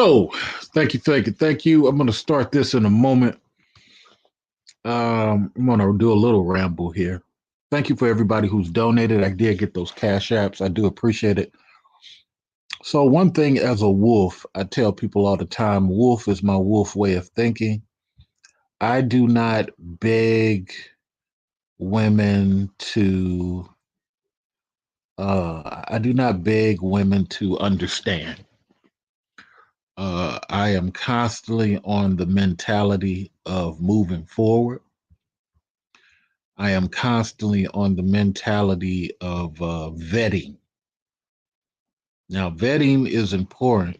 So, thank you. I'm going to start this in a moment. I'm going to do a little ramble here. Thank you for everybody who's donated. I did get those cash apps. I do appreciate it. So, one thing as a wolf, I tell people all the time wolf is my wolf way of thinking. I do not beg women to, I do not beg women to understand. I am constantly on the mentality of moving forward. I am constantly on the mentality of vetting. Now, vetting is important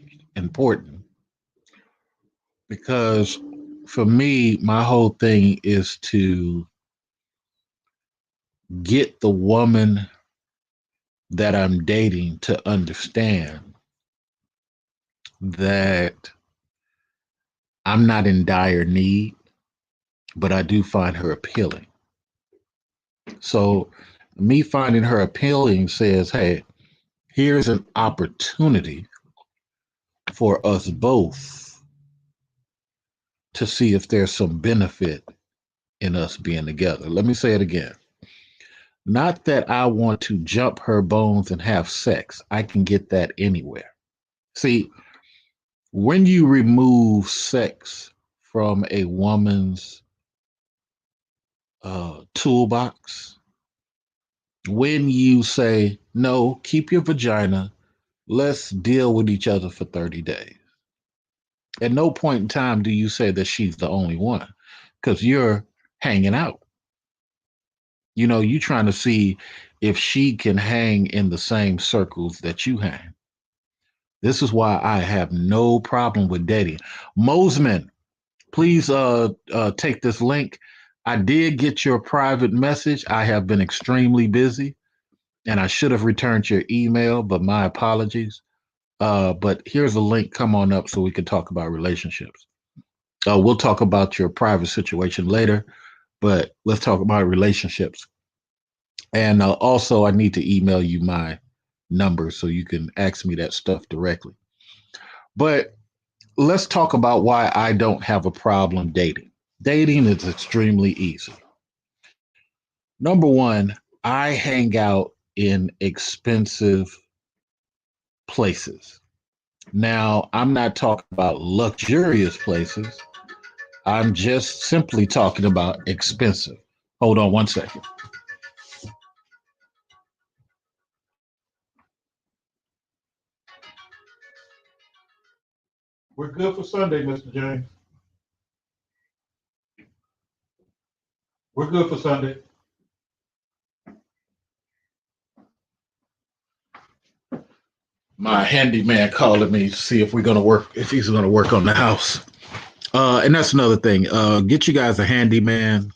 because for me, my whole thing is to get the woman that I'm dating to understand that I'm not in dire need, but I do find her appealing. So, me finding her appealing says, hey, here's an opportunity for us both to see if there's some benefit in us being together. Let me say it again. Not that I want to jump her bones and have sex. I can get that anywhere. See, when you remove sex from a woman's toolbox, when you say, no, keep your vagina, let's deal with each other for 30 days. At no point in time do you say that she's the only one because you're hanging out. You trying to see if she can hang in the same circles that you hang. This is why I have no problem with dating. Mosman, please take this link. I did get your private message. I have been extremely busy and I should have returned your email, but my apologies. But here's a link. Come on up so we can talk about relationships. We'll talk about your private situation later, but let's talk about relationships. And also, I need to email you my number so you can ask me that stuff directly. But let's talk about why I don't have a problem dating. Dating is extremely easy. Number one, I hang out in expensive places. Now, I'm not talking about luxurious places. I'm just simply talking about expensive. Hold on one second. We're good for Sunday, Mr. James. We're good for Sunday. My handyman calling me to see if we're gonna work, if he's gonna work on the house. And that's another thing. Get you guys a handyman,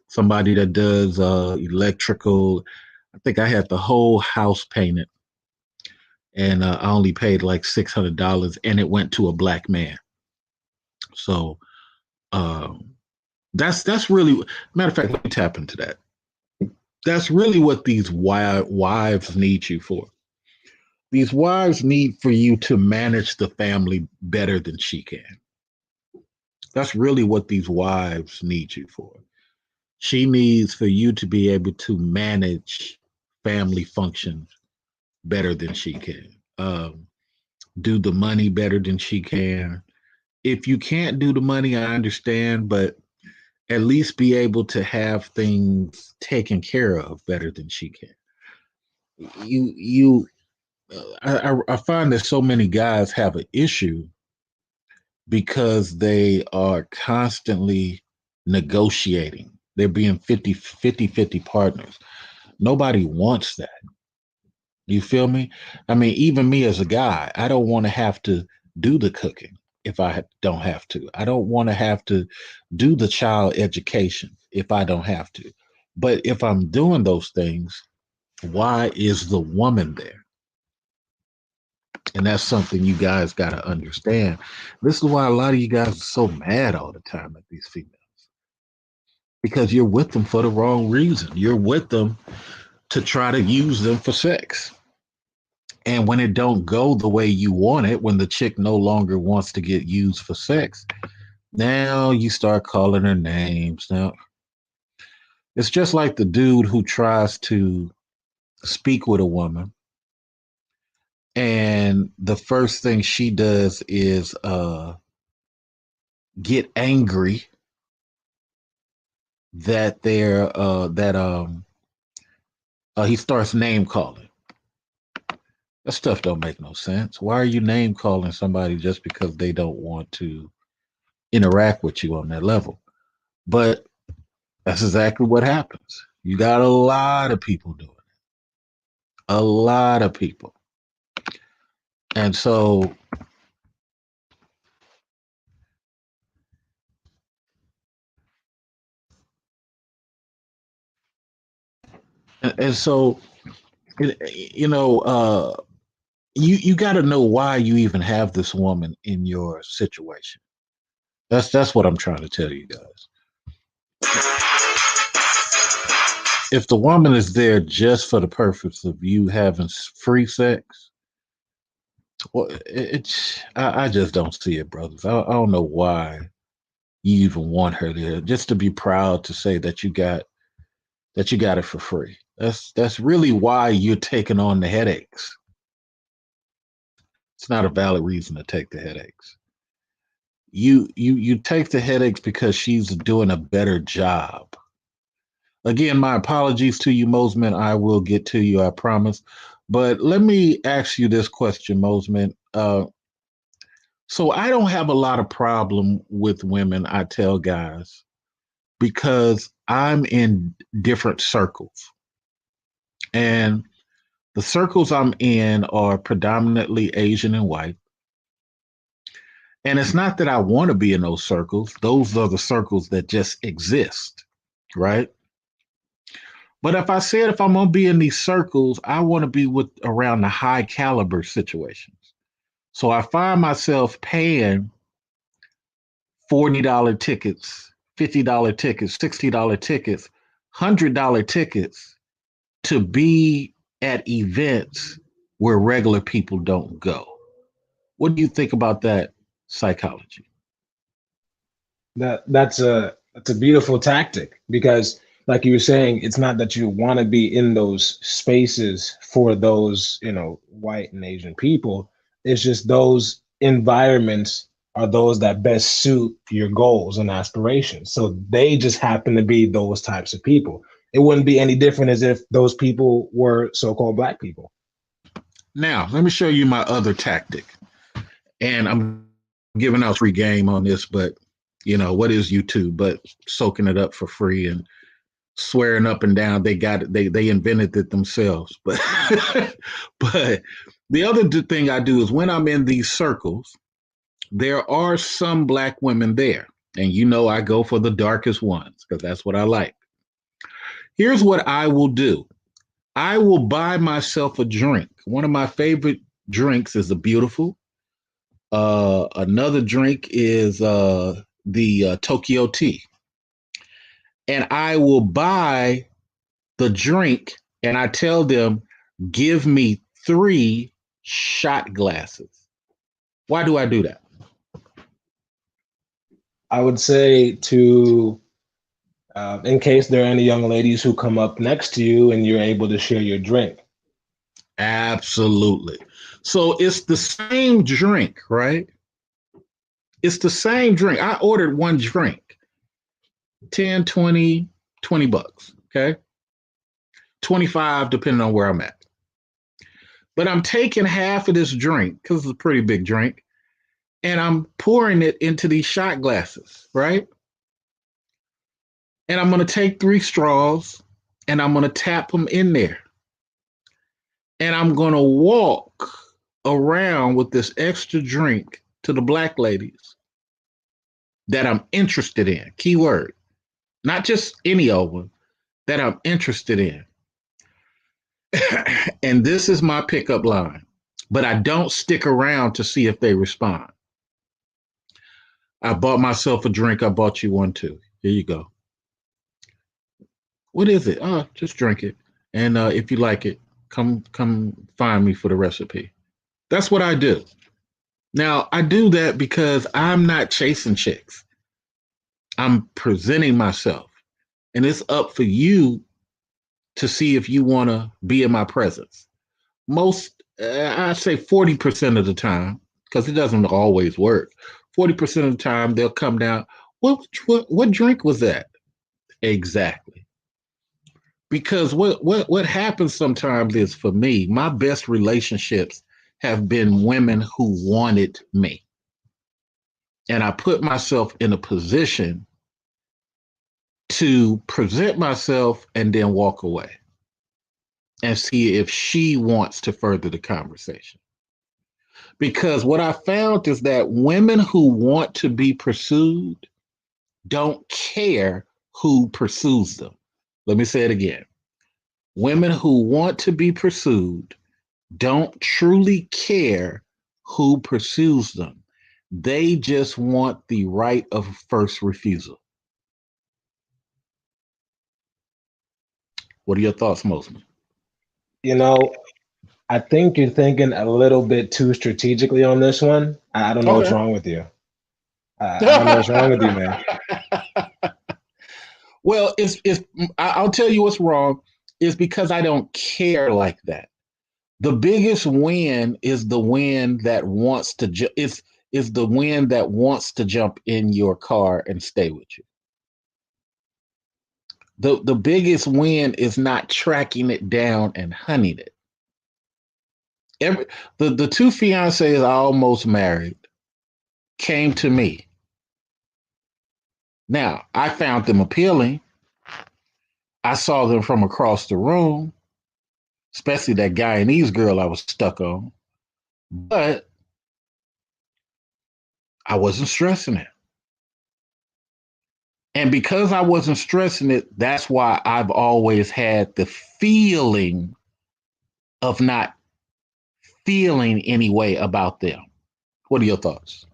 somebody that does electrical. I think I had the whole house painted, and I only paid like $600, and it went to a black man. So that's really, matter of fact. Let me tap into that. That's really what these wives need you for. These wives need for you to manage the family better than she can. That's really what these wives need you for. She needs for you to be able to manage family functions better than she can. Do the money better than she can. If you can't do the money, I understand, but at least be able to have things taken care of better than she can. You I find that so many guys have an issue because they are constantly negotiating. They're being 50 partners. Nobody wants that. You feel me? I mean, even me as a guy, I don't want to have to do the cooking if I don't have to. I don't want to have to do the child education if I don't have to. But if I'm doing those things, why is the woman there? And that's something you guys got to understand. This is why a lot of you guys are so mad all the time at these females because you're with them for the wrong reason. You're with them to try to use them for sex. And when it don't go the way you want it, when the chick no longer wants to get used for sex, now you start calling her names. Now it's just like the dude who tries to speak with a woman, and the first thing she does is get angry that he starts name calling. That stuff don't make no sense. Why are you name calling somebody just because they don't want to interact with you on that level? But that's exactly what happens. You got a lot of people doing it. A lot of people. And so and so you know, you got to know why you even have this woman in your situation. That's what I'm trying to tell you guys. If the woman is there just for the purpose of you having free sex, well, it's I just don't see it, brothers. I don't know why you even want her there, just to be proud to say that you got it for free. That's really why you're taking on the headaches. It's not a valid reason to take the headaches. You take the headaches because she's doing a better job. Again, my apologies to you, Mosman. I will get to you, I promise. But let me ask you this question, Mosman. So I don't have a lot of problem with women, I tell guys, because I'm in different circles. And the circles I'm in are predominantly Asian and white. And it's not that I want to be in those circles. Those are the circles that just exist, right? But if I'm gonna be in these circles, I want to be with around the high caliber situations. So I find myself paying $40 tickets, $50 tickets, $60 tickets, $100 tickets to be at events where regular people don't go. What do you think about that psychology? That's a beautiful tactic because, like you were saying, it's not that you want to be in those spaces for those, white and Asian people. It's just those environments are those that best suit your goals and aspirations. So they just happen to be those types of people. It wouldn't be any different as if those people were so-called black people. Now, let me show you my other tactic. And I'm giving out free game on this, but what is YouTube but soaking it up for free and swearing up and down they got it, they invented it themselves. But but the other thing I do is when I'm in these circles, there are some black women there. And I go for the darkest ones because that's what I like. Here's what I will do. I will buy myself a drink. One of my favorite drinks is a beautiful. Another drink is the Tokyo tea. And I will buy the drink and I tell them, give me 3 shot glasses. Why do I do that? I would say to, in case there are any young ladies who come up next to you and you're able to share your drink. Absolutely. So it's the same drink, right? It's the same drink. I ordered one drink, 10, 20, $20. Okay. 25, depending on where I'm at. But I'm taking half of this drink because it's a pretty big drink and I'm pouring it into these shot glasses, right? And I'm going to take 3 straws and I'm going to tap them in there. And I'm going to walk around with this extra drink to the black ladies that I'm interested in. Keyword, not just any old one that I'm interested in. And this is my pickup line, but I don't stick around to see if they respond. I bought myself a drink. I bought you one too. Here you go. What is it? Oh, just drink it. And if you like it, come find me for the recipe. That's what I do. Now, I do that because I'm not chasing chicks. I'm presenting myself. And it's up for you to see if you want to be in my presence. I'd say 40% of the time, because it doesn't always work. 40% of the time, they'll come down. What drink was that? Exactly. Because what happens sometimes is, for me, my best relationships have been women who wanted me. And I put myself in a position to present myself and then walk away and see if she wants to further the conversation. Because what I found is that women who want to be pursued don't care who pursues them. Let me say it again. Women who want to be pursued don't truly care who pursues them. They just want the right of first refusal. What are your thoughts, Mosman? You know, I think you're thinking a little bit too strategically on this one. I don't know what's Okay. wrong with you. I don't know what's wrong with you, man. Well, I'll tell you what's wrong. Is because I don't care like that. The biggest win is the win that wants to is the win that wants to jump in your car and stay with you. The biggest win is not tracking it down and hunting it. Every the two fiancés I almost married came to me. Now, I found them appealing. I saw them from across the room, especially that Guyanese girl I was stuck on. But I wasn't stressing it. And because I wasn't stressing it, that's why I've always had the feeling of not feeling any way about them. What are your thoughts?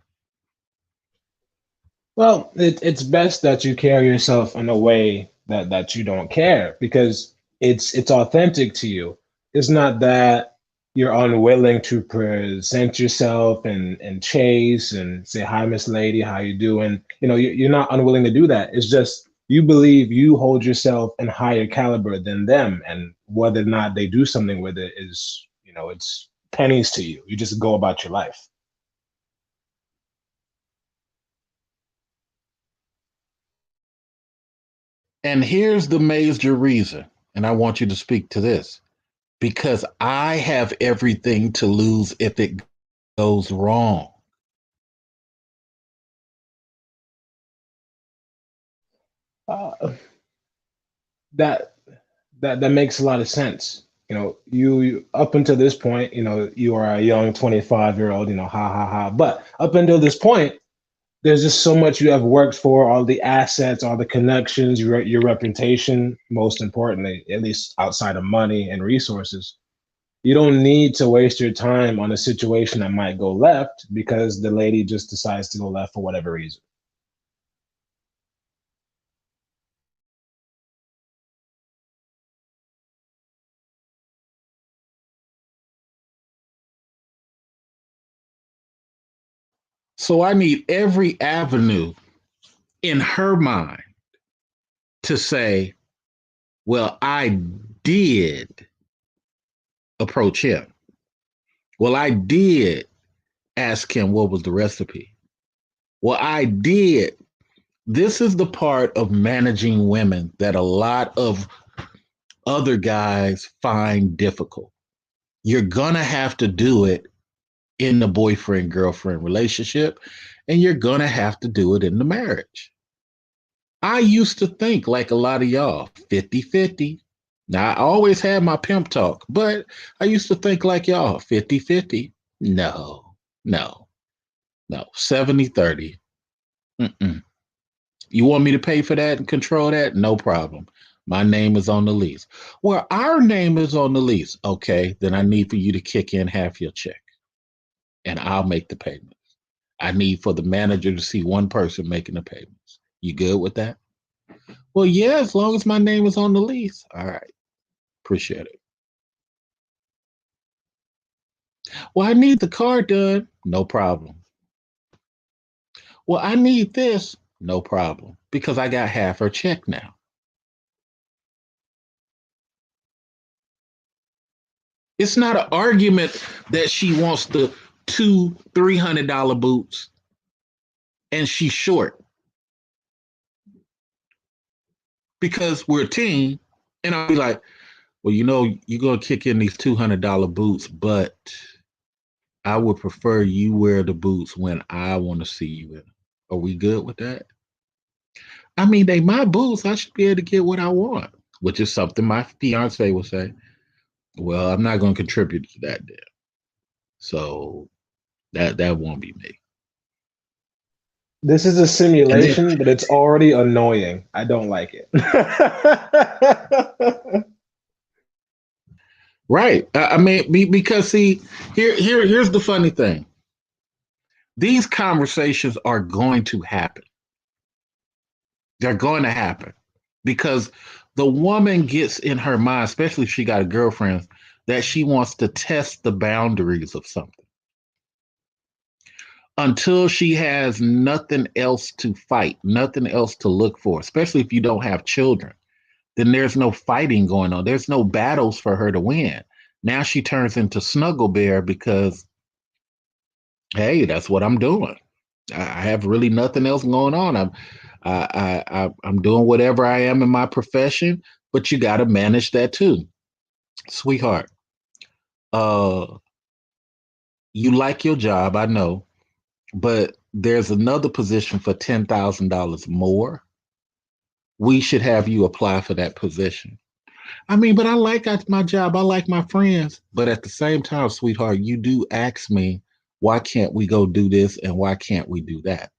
Well, it's best that you carry yourself in a way that you don't care because it's authentic to you. It's not that you're unwilling to present yourself and chase and say, "Hi, Miss Lady, how you doing?" You're not unwilling to do that. It's just you believe you hold yourself in higher caliber than them, and whether or not they do something with it is, it's pennies to you. You just go about your life. And here's the major reason, and I want you to speak to this, because I have everything to lose if it goes wrong. Uh, that that makes a lot of sense. You up until this point, you are a young 25-year-old, ha ha ha. But up until this point, there's just so much you have worked for, all the assets, all the connections, your reputation, most importantly, at least outside of money and resources. You don't need to waste your time on a situation that might go left because the lady just decides to go left for whatever reason. So I need every avenue in her mind to say, well, I did approach him. Well, I did ask him what was the recipe. Well, I did. This is the part of managing women that a lot of other guys find difficult. You're going to have to do it in the boyfriend girlfriend relationship, and you're going to have to do it in the marriage. I used to think like a lot of y'all 50-50. Now, I always had my pimp talk, but I used to think like y'all 50-50. No, no, no. 70-30. Mm-mm. You want me to pay for that and control that? No problem. My name is on the lease. Well, our name is on the lease. Okay, then I need for you to kick in half your check and I'll make the payments. I need for the manager to see one person making the payments. You good with that? Well, yeah, as long as my name is on the lease. All right, appreciate it. Well, I need the car done. No problem. Well, I need this. No problem. Because I got half her check now. It's not an argument that she wants the two $300 boots and she's short because we're a team. And I'll be like, well, you're going to kick in these $200 boots, but I would prefer you wear the boots when I want to see you in them. Are we good with that? I mean, they my boots. I should be able to get what I want, which is something my fiance will say. Well, I'm not going to contribute to that then. So that won't be me. This is a And then simulation, but it's already annoying. I don't like it. right, I mean, because see, here's the funny thing. These conversations are going to happen. They're going to happen because the woman gets in her mind, especially if she got a girlfriend, that she wants to test the boundaries of something until she has nothing else to fight, nothing else to look for, especially if you don't have children. Then there's no fighting going on. There's no battles for her to win. Now she turns into Snuggle Bear because, hey, that's what I'm doing. I have really nothing else going on. I'm doing whatever I am in my profession, but you got to manage that too, sweetheart. Uh, you like your job, I know, but there's another position for $10,000 more. We should have you apply for that position. I mean, but I like my job. I like my friends. But at the same time, sweetheart, you do ask me, why can't we go do this and why can't we do that?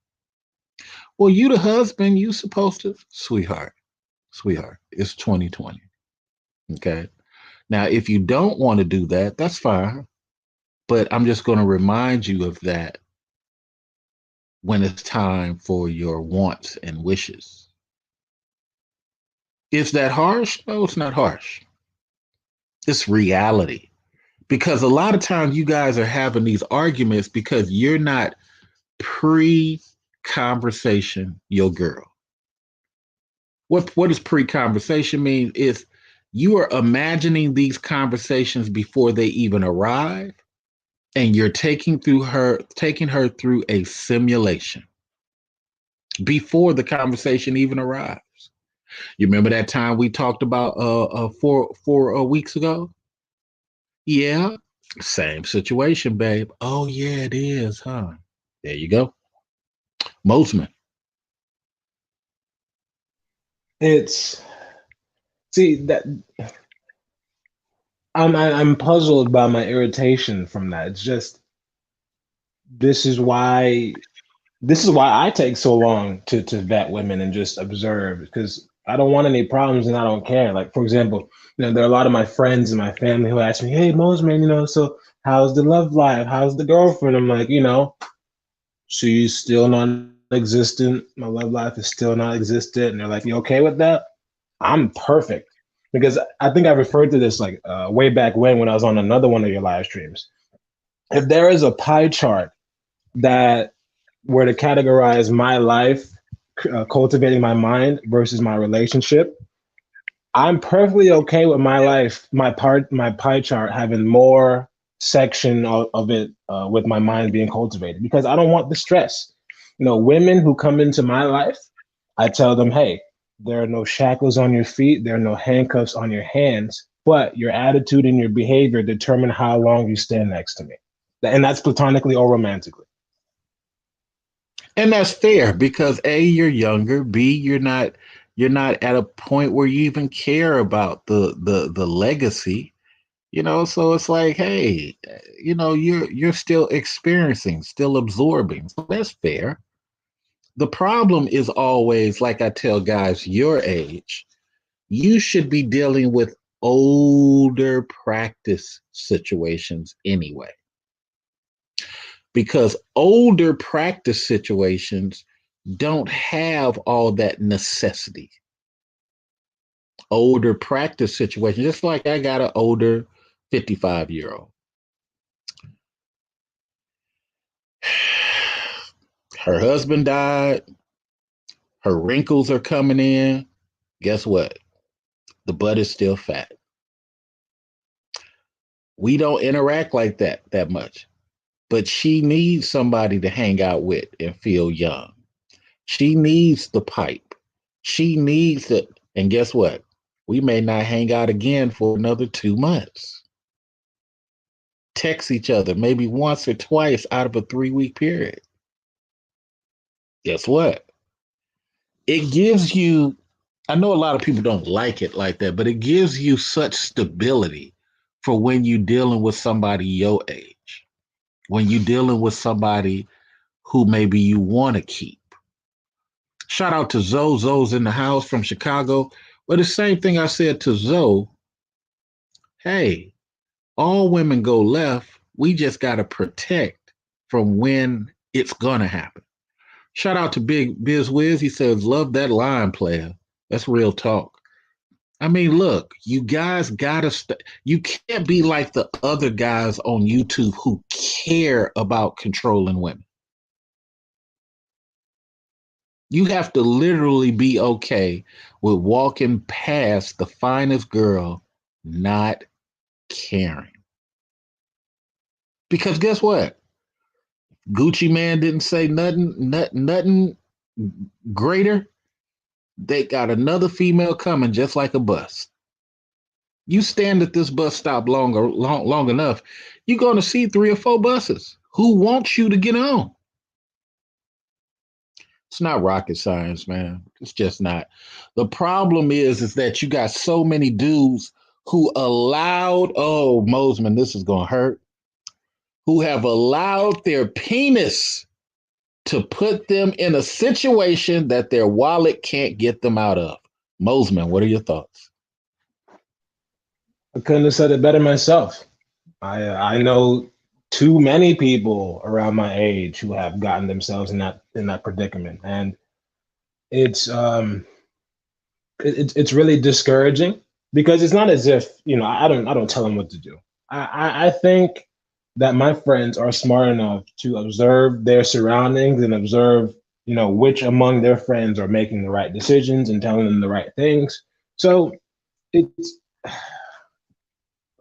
Well, you the husband, you supposed to, sweetheart, it's 2020. Okay. Now, if you don't want to do that, that's fine. But I'm just going to remind you of that when it's time for your wants and wishes. Is that harsh? No, it's not harsh. It's reality. Because a lot of times you guys are having these arguments because you're not pre conversation your girl. What does pre conversation mean? Is you are imagining these conversations before they even arrive, and you're taking her through a simulation before the conversation even arrives. You remember that time we talked about 4 weeks ago? Yeah, same situation, babe. Oh yeah, it is, huh? There you go. Mosman. It's see that I'm puzzled by my irritation from that. It's just this is why this is why I take so long to vet women and just observe because I don't want any problems and I don't care. Like for example, there are a lot of my friends and my family who ask me, "Hey, Mosman, so how's the love life? How's the girlfriend?" I'm like, she's still non-existent. My love life is still non-existent, and they're like, "You okay with that?" I'm perfect because I think I referred to this like way back when I was on another one of your live streams. If there is a pie chart that were to categorize my life, cultivating my mind versus my relationship, I'm perfectly okay with my life, my pie chart having more section of it with my mind being cultivated because I don't want the stress. Women who come into my life, I tell them, hey, there are no shackles on your feet, there are no handcuffs on your hands, but your attitude and your behavior determine how long you stand next to me. And that's platonically or romantically. And that's fair because A, you're younger, B, you're not at a point where you even care about the legacy, so it's like, hey, you're still experiencing, still absorbing. So that's fair. The problem is always, like I tell guys your age, you should be dealing with older practice situations anyway. Because older practice situations don't have all that necessity. Older practice situations, just like I got an older 55-year-old. Her husband died. Her wrinkles are coming in. Guess what? The butt is still fat. We don't interact like that much. But she needs somebody to hang out with and feel young. She needs the pipe. She needs it. And guess what? We may not hang out again for another 2 months. Text each other maybe once or twice out of a 3 week period. Guess what? It gives you, I know a lot of people don't like it like that, but it gives you such stability for when you're dealing with somebody your age, when you're dealing with somebody who maybe you want to keep. Shout out to Zoe. Zoe's in the house from Chicago. But the same thing I said to Zoe, hey, all women go left. We just got to protect from when it's going to happen. Shout out to Big Biz Wiz. He says, love that line, player. That's real talk. I mean, look, you guys got to, you can't be like the other guys on YouTube who care about controlling women. You have to literally be okay with walking past the finest girl not caring. Because guess what? Gucci Man didn't say nothing greater. They got another female coming just like a bus. You stand at this bus stop long enough, you're going to see 3 or 4 buses. Who wants you to get on? It's not rocket science, man. It's just not. The problem is that you got so many dudes who allowed, oh, Mosman, this is going to hurt, who have allowed their penis to put them in a situation that their wallet can't get them out of. Mosman, what are your thoughts? I couldn't have said it better myself. I know too many people around my age who have gotten themselves in that predicament, and it's it's really discouraging because it's not as if I don't tell them what to do. I think that my friends are smart enough to observe their surroundings and observe which among their friends are making the right decisions and telling them the right things. So it's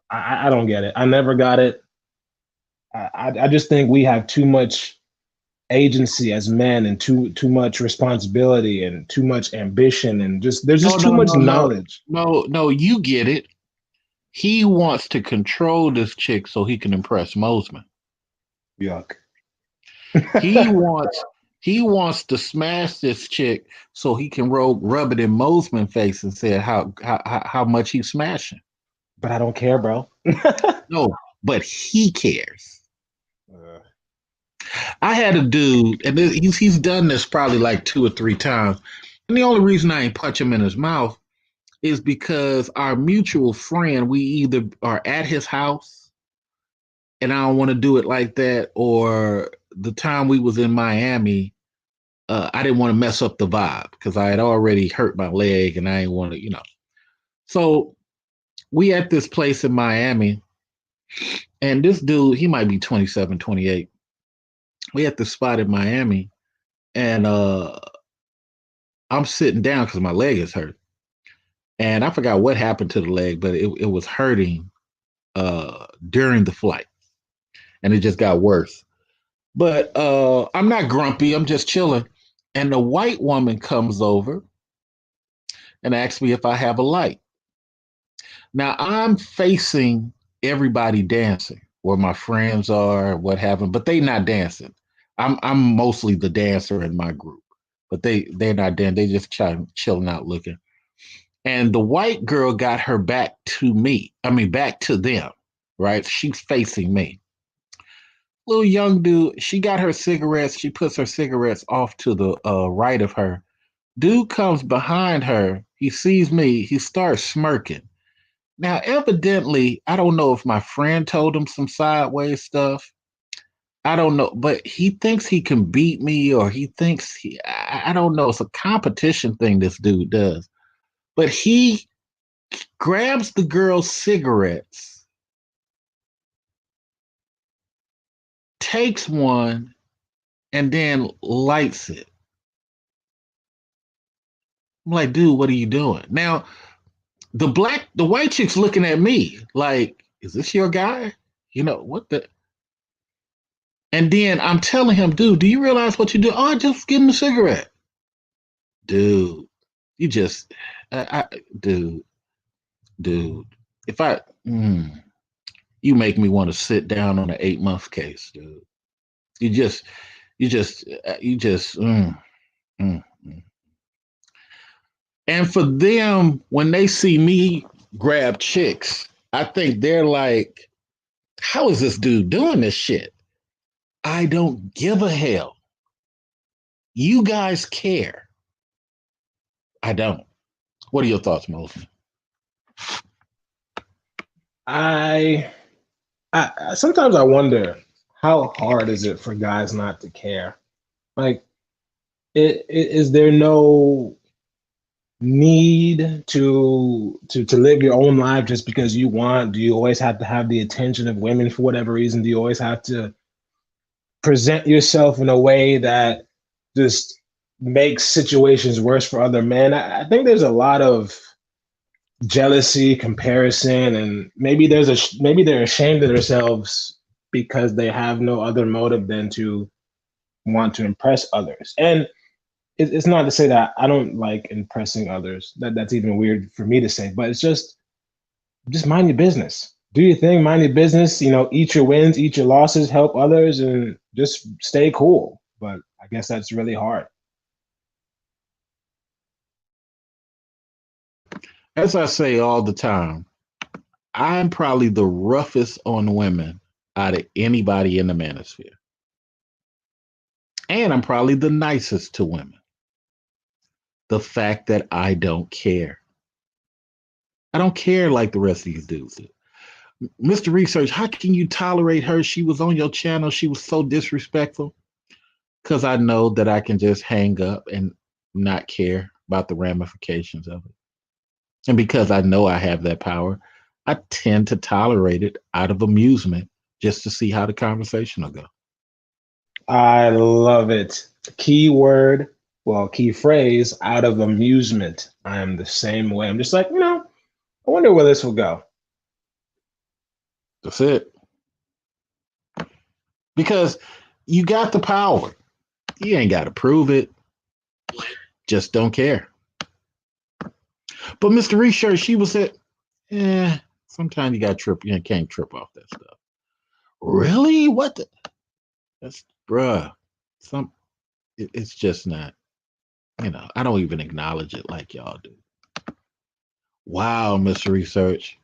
I don't get it. I never got it. I just think we have too much agency as men and too much responsibility and too much ambition and just there's No, just too no, much no, no, knowledge. no, you get it. He wants to control this chick so he can impress Mosman. Yuck. He wants he wants to smash this chick so he can rub it in Mosman's face and say how much he's smashing. But I don't care, bro. No, but he cares. I had a dude, and he's done this probably like 2 or 3 times. And the only reason I ain't punch him in his mouth is because our mutual friend, we either are at his house, and I don't want to do it like that, or the time we was in Miami, I didn't want to mess up the vibe because I had already hurt my leg, and I didn't want to. So we at this place in Miami, and this dude, he might be 27, 28. We at the spot in Miami, and I'm sitting down because my leg is hurt. And I forgot what happened to the leg, but it was hurting during the flight. And it just got worse. But I'm not grumpy, I'm just chilling. And the white woman comes over and asks me if I have a light. Now I'm facing everybody dancing, where my friends are, what have you, but they not dancing. I'm mostly the dancer in my group, but they're not dancing. They just chilling out looking. And the white girl got her back to me. I mean, back to them, right? She's facing me. Little young dude, she got her cigarettes. She puts her cigarettes off to the right of her. Dude comes behind her. He sees me. He starts smirking. Now, evidently, I don't know if my friend told him some sideways stuff. I don't know, but he thinks he can beat me, or he thinks I don't know. It's a competition thing this dude does. But he grabs the girl's cigarettes, takes one, and then lights it. I'm like, dude, what are you doing? Now, the white chick's looking at me like, is this your guy? You know, what the? And then I'm telling him, dude, do you realize what you do? Oh, I just give him a cigarette. Dude, you just, dude, dude, if I, you make me want to sit down on an 8 month case, dude. You just, you just, mm. And for them, when they see me grab chicks, I think they're like, how is this dude doing this shit? I don't give a hell. You guys care. I don't. What are your thoughts, Moses? I, I sometimes I wonder how hard is it for guys not to care? Like, is there no need to live your own life just because you want? Do you always have to have the attention of women for whatever reason? Do you always have to present yourself in a way that just makes situations worse for other men? I think there's a lot of jealousy, comparison, and maybe they're ashamed of themselves because they have no other motive than to want to impress others. And it's not to say that I don't like impressing others. That's even weird for me to say, but it's just mind your business. Do your thing, mind your business, eat your wins, eat your losses, help others, and just stay cool. But I guess that's really hard. As I say all the time, I'm probably the roughest on women out of anybody in the manosphere. And I'm probably the nicest to women. The fact that I don't care. I don't care like the rest of these dudes do. Mr. Research, how can you tolerate her? She was on your channel. She was so disrespectful. Because I know that I can just hang up and not care about the ramifications of it. And because I know I have that power, I tend to tolerate it out of amusement just to see how the conversation will go. I love it. Key word, well, key phrase, out of amusement. I am the same way. I'm just like, I wonder where this will go. That's it. Because you got the power. You ain't got to prove it. Just don't care. But Mr. Research, she was at, sometimes you got to trip. You can't trip off that stuff. Really? What? That's, bruh. It's just not, I don't even acknowledge it like y'all do. Wow, Mr. Research.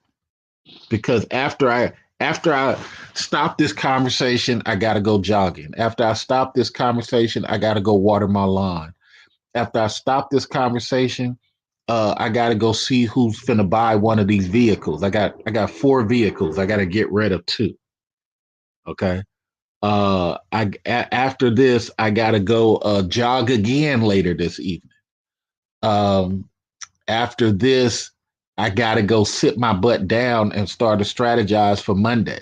Because after I stop this conversation, I gotta go jogging. After I stop this conversation, I gotta go water my lawn. After I stop this conversation, I gotta go see who's finna buy one of these vehicles. I got 4 vehicles. I gotta get rid of 2. Okay. After this, I gotta go jog again later this evening. After this, I gotta go sit my butt down and start to strategize for Monday.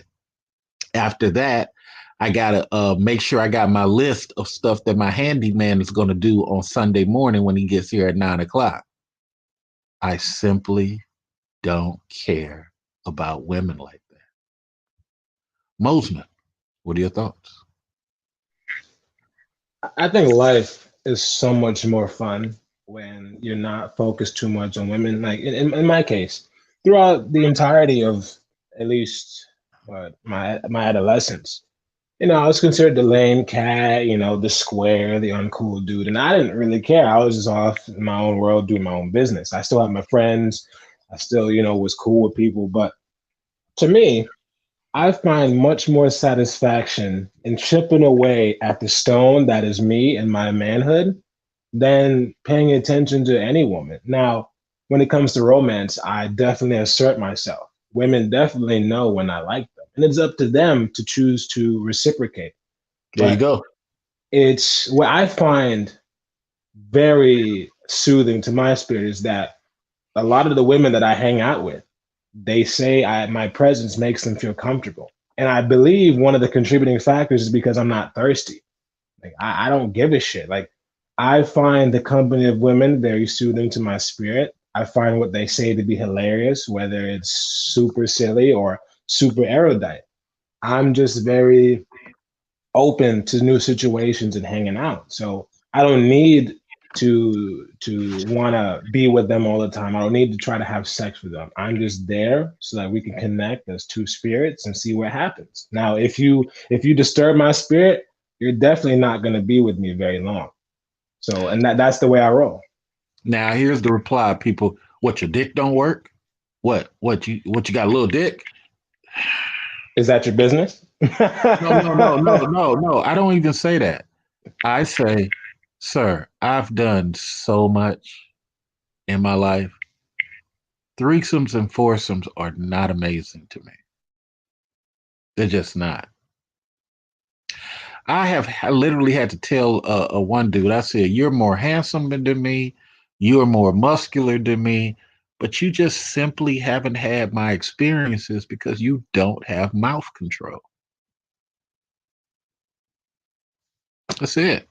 After that, I gotta make sure I got my list of stuff that my handyman is gonna do on Sunday morning when he gets here at 9 o'clock. I simply don't care about women like that. Mosman, what are your thoughts? I think life is so much more fun when you're not focused too much on women. Like in my case, throughout the entirety of at least my adolescence, I was considered the lame cat, the square, the uncool dude, and I didn't really care. I was just off in my own world doing my own business. I still had my friends. I still, was cool with people, but to me, I find much more satisfaction in chipping away at the stone that is me and my manhood than paying attention to any woman. Now, when it comes to romance, I definitely assert myself. Women definitely know when I like them, and it's up to them to choose to reciprocate. There you But go. it's what I find very soothing to my spirit is that a lot of the women that I hang out with, they say my presence makes them feel comfortable. And I believe one of the contributing factors is because I'm not thirsty. Like I don't give a shit. Like I find the company of women very soothing to my spirit. I find what they say to be hilarious, whether it's super silly or super erudite. I'm just very open to new situations and hanging out. So I don't need to want to be with them all the time. I don't need to try to have sex with them. I'm just there so that we can connect as two spirits and see what happens. Now, if you disturb my spirit, you're definitely not going to be with me very long. So, and that's the way I roll. Now here's the reply, people. What, your dick don't work? What you got a little dick? Is that your business? No, no, no, no, no, no. I don't even say that. I say, sir, I've done so much in my life. Threesomes and foursomes are not amazing to me. They're just not. I literally had to tell a one dude, I said, you're more handsome than me. You're more muscular than me. But you just simply haven't had my experiences because you don't have mouth control. That's it.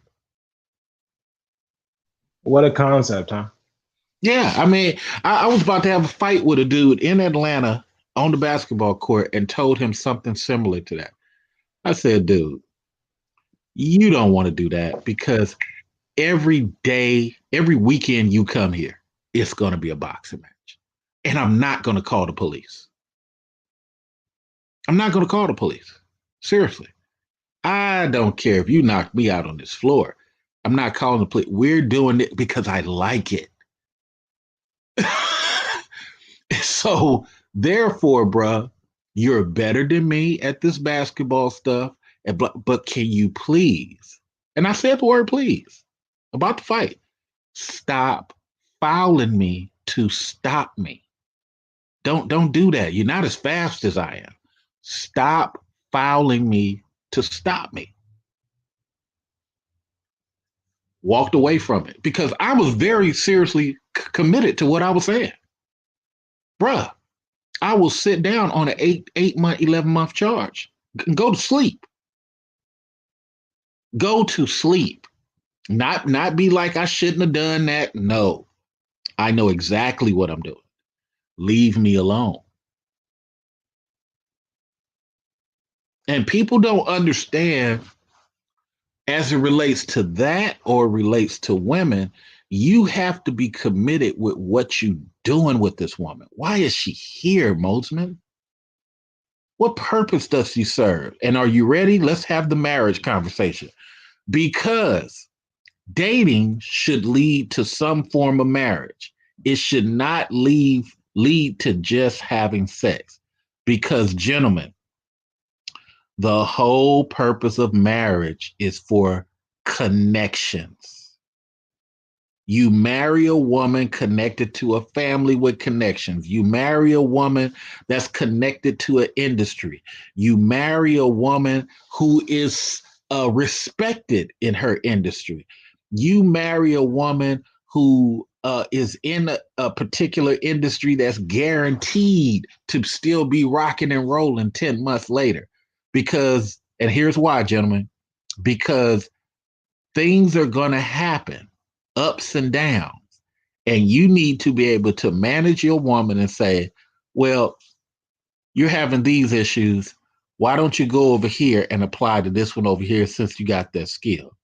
What a concept, huh? Yeah. I mean, I was about to have a fight with a dude in Atlanta on the basketball court and told him something similar to that. I said, dude, you don't want to do that because every day, every weekend you come here, it's going to be a boxing match. And I'm not going to call the police. I'm not going to call the police. Seriously. I don't care if you knock me out on this floor. I'm not calling the police. We're doing it because I like it. So, therefore, bruh, you're better than me at this basketball stuff. But can you please? And I said the word please about the fight. Stop fouling me to stop me. Don't do that. You're not as fast as I am. Stop fouling me to stop me. Walked away from it because I was very seriously committed to what I was saying. Bruh, I will sit down on an 8 month, 11 month charge. Go to sleep. Go to sleep. Not be like I shouldn't have done that. No. I know exactly what I'm doing. Leave me alone. And people don't understand as it relates to that or relates to women, you have to be committed with what you are doing with this woman. Why is she here, Mosman? What purpose does she serve? And are you ready? Let's have the marriage conversation. Because dating should lead to some form of marriage. It should not lead to just having sex. Because, gentlemen, the whole purpose of marriage is for connections. You marry a woman connected to a family with connections. You marry a woman that's connected to an industry. You marry a woman who is respected in her industry. You marry a woman who is in a particular industry that's guaranteed to still be rocking and rolling 10 months later. Because, and here's why, gentlemen, because things are going to happen, ups and downs. And you need to be able to manage your woman and say, well, you're having these issues. Why don't you go over here and apply to this one over here since you got that skill?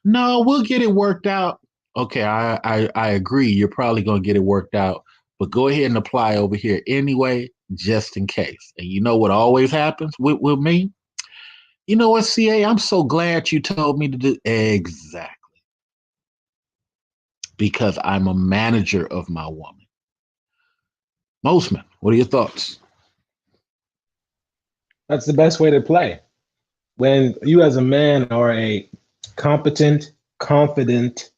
No, we'll get it worked out. Okay, I agree. You're probably going to get it worked out, but go ahead and apply over here anyway, just in case. And you know what always happens with me? You know what, CA? I'm so glad you told me to do exactly because I'm a manager of my woman. Mosman, what are your thoughts? That's the best way to play. When you as a man are a competent, confident,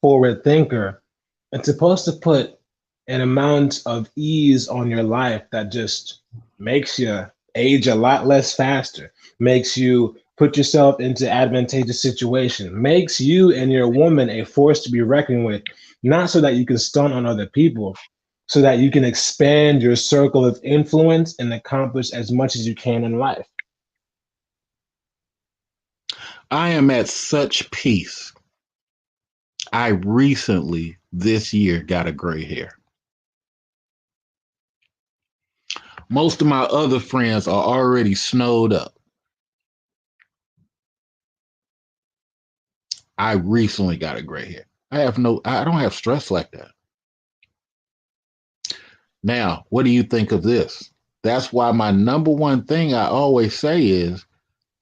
forward thinker, it's supposed to put an amount of ease on your life that just makes you age a lot less faster, makes you put yourself into advantageous situation, makes you and your woman a force to be reckoned with, not so that you can stunt on other people, so that you can expand your circle of influence and accomplish as much as you can in life. I am at such peace. I recently this year got a gray hair. Most of my other friends are already snowed up. I recently got a gray hair. I don't have stress like that. Now, what do you think of this? That's why my number one thing I always say is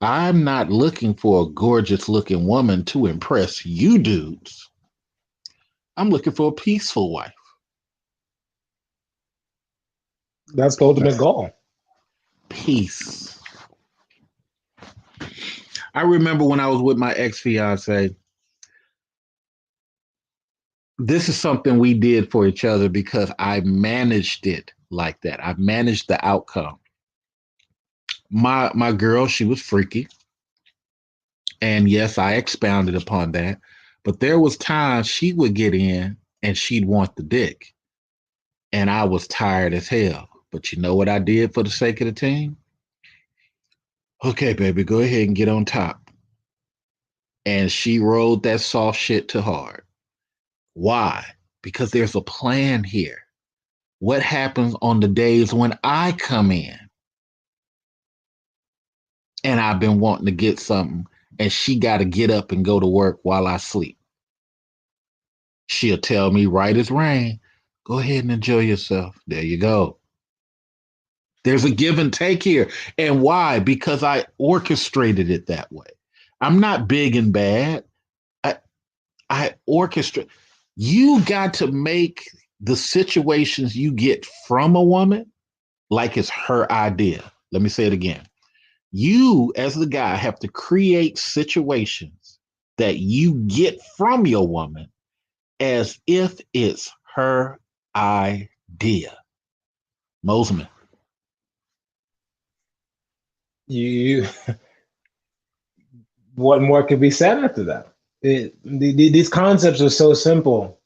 I'm not looking for a gorgeous looking woman to impress you dudes. I'm looking for a peaceful wife. That's the ultimate goal. Peace. I remember when I was with my ex fiance, this is something we did for each other because I managed it like that. I managed the outcome. My girl, she was freaky. And yes, I expounded upon that. But there was times she would get in and she'd want the dick. And I was tired as hell. But you know what I did for the sake of the team? Okay, baby, go ahead and get on top. And she rolled that soft shit to hard. Why? Because there's a plan here. What happens on the days when I come in and I've been wanting to get something and she got to get up and go to work while I sleep? She'll tell me right as rain, go ahead and enjoy yourself. There you go. There's a give and take here. And why? Because I orchestrated it that way. I'm not big and bad. I, I orchestrate. You got to make the situations you get from a woman like it's her idea. Let me say it again. You, as the guy, have to create situations that you get from your woman as if it's her idea. Mosman. You, what more could be said after that? These concepts are so simple.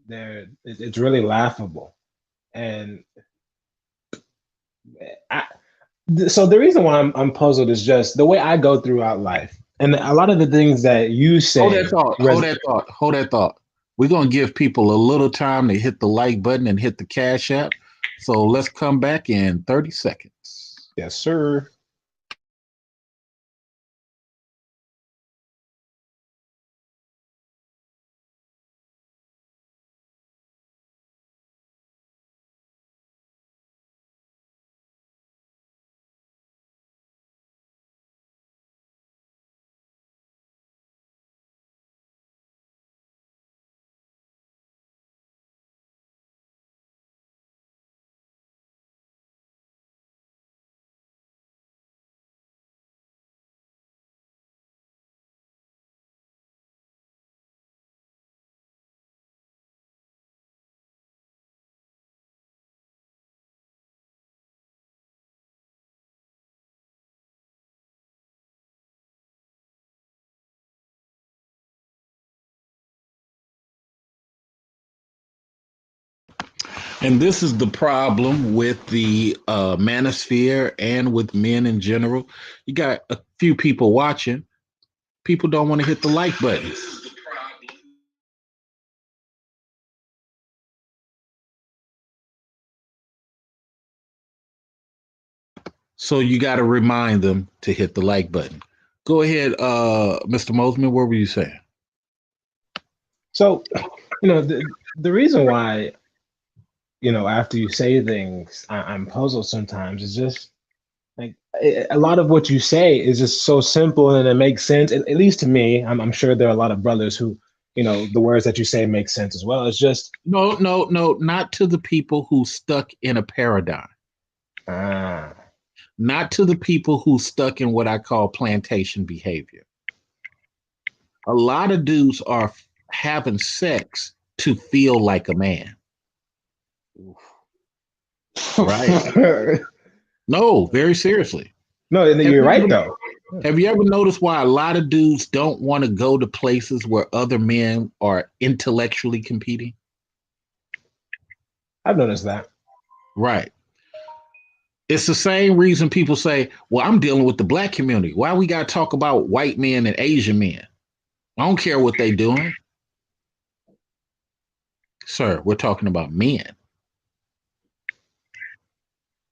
It's really laughable. And I, so the reason why I'm puzzled is just the way I go throughout life, and a lot of the things that you Hold that say. thought. Hold that thought. Hold that thought. We're going to give people a little time to hit the like button and hit the cash app. So let's come back in 30 seconds. Yes, sir. And this is the problem with the manosphere and with men in general. You got a few people watching. People don't want to hit the like buttons. So you got to remind them to hit the like button. Go ahead, Mr. Mosman. What were you saying? So, the reason why, after you say things, I'm puzzled sometimes is just like a lot of what you say is just so simple and it makes sense. At least to me, I'm sure there are a lot of brothers who, the words that you say make sense as well. It's just, No, no, no, not to the people who stuck in a paradigm. ah, Not to the people who stuck in what I call plantation behavior. A lot of dudes are having sex to feel like a man. Right. No, very seriously. no, Have you're you right ever, though. have you ever noticed why a lot of dudes don't want to go to places where other men are intellectually competing? I've noticed that. Right. It's the same reason people say, well, I'm dealing with the black community. Why we got to talk about white men and Asian men? I don't care what they doing. Sir, we're talking about men.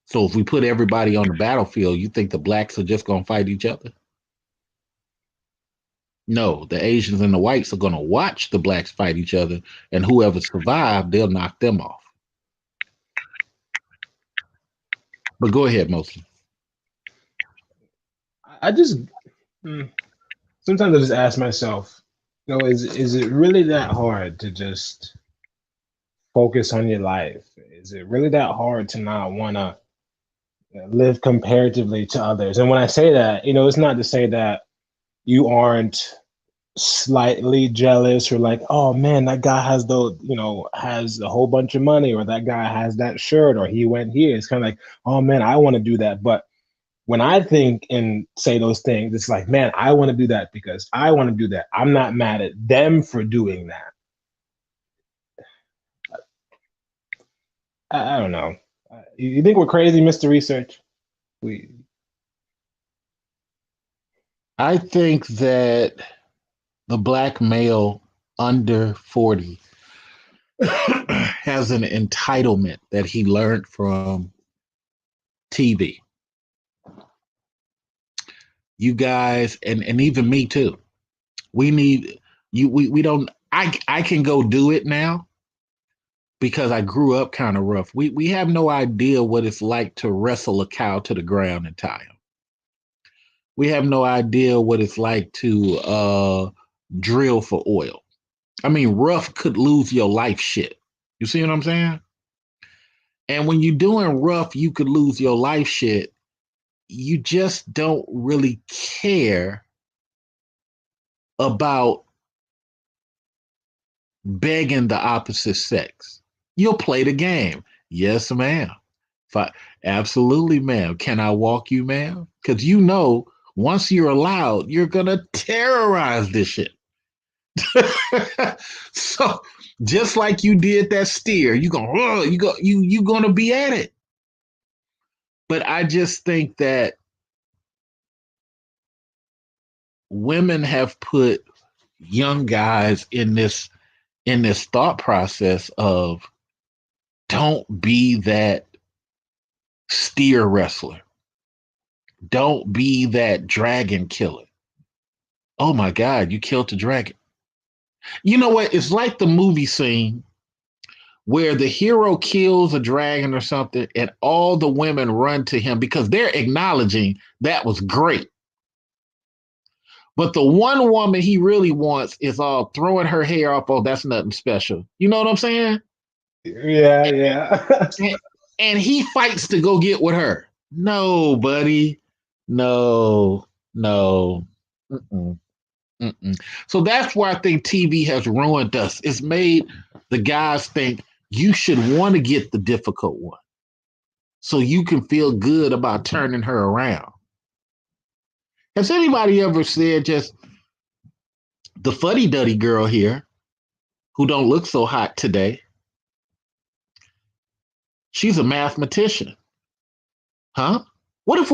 So if we put everybody on the battlefield, you think the blacks are just going to fight each other? No, the Asians and the whites are going to watch the blacks fight each other, and whoever survived, they'll knock them off. But go ahead, mostly. I just sometimes I just ask myself, is it really that hard to just focus on your life? Is it really that hard to not want to live comparatively to others? And when I say that, it's not to say that you aren't slightly jealous or like, oh man, that guy has has a whole bunch of money, or that guy has that shirt, or he went here. It's kind of like, oh man, I want to do that. But when I think and say those things, it's like, man, I want to do that because I want to do that. I'm not mad at them for doing that. I don't know. You think we're crazy, Mr. Research? We I think that the black male under 40 has an entitlement that he learned from TV. You guys, and even me too. We need you. We don't. I can go do it now because I grew up kind of rough. We have no idea what it's like to wrestle a cow to the ground and tie him. We have no idea what it's like to drill for oil. I mean, rough could lose your life shit. You see what I'm saying? And when you're doing rough, you could lose your life shit. You just don't really care about begging the opposite sex. You'll play the game. Yes, ma'am. Absolutely, ma'am. Can I walk you, ma'am? Because once you're allowed, you're gonna terrorize this shit. So just like you did that steer, you gonna be at it. But I just think that women have put young guys in this thought process of don't be that steer wrestler. Don't be that dragon killer. Oh my God, you killed the dragon. You know what? It's like the movie scene where the hero kills a dragon or something, and all the women run to him because they're acknowledging that was great. But the one woman he really wants is all throwing her hair up. Oh, that's nothing special. You know what I'm saying? Yeah, yeah. And, and he fights to go get with her. No, buddy. No, no. Mm-mm, mm-mm. So that's why I think TV has ruined us. It's made the guys think you should want to get the difficult one so you can feel good about turning her around. Has anybody ever said just the fuddy duddy girl here who don't look so hot today? She's a mathematician. Huh? What if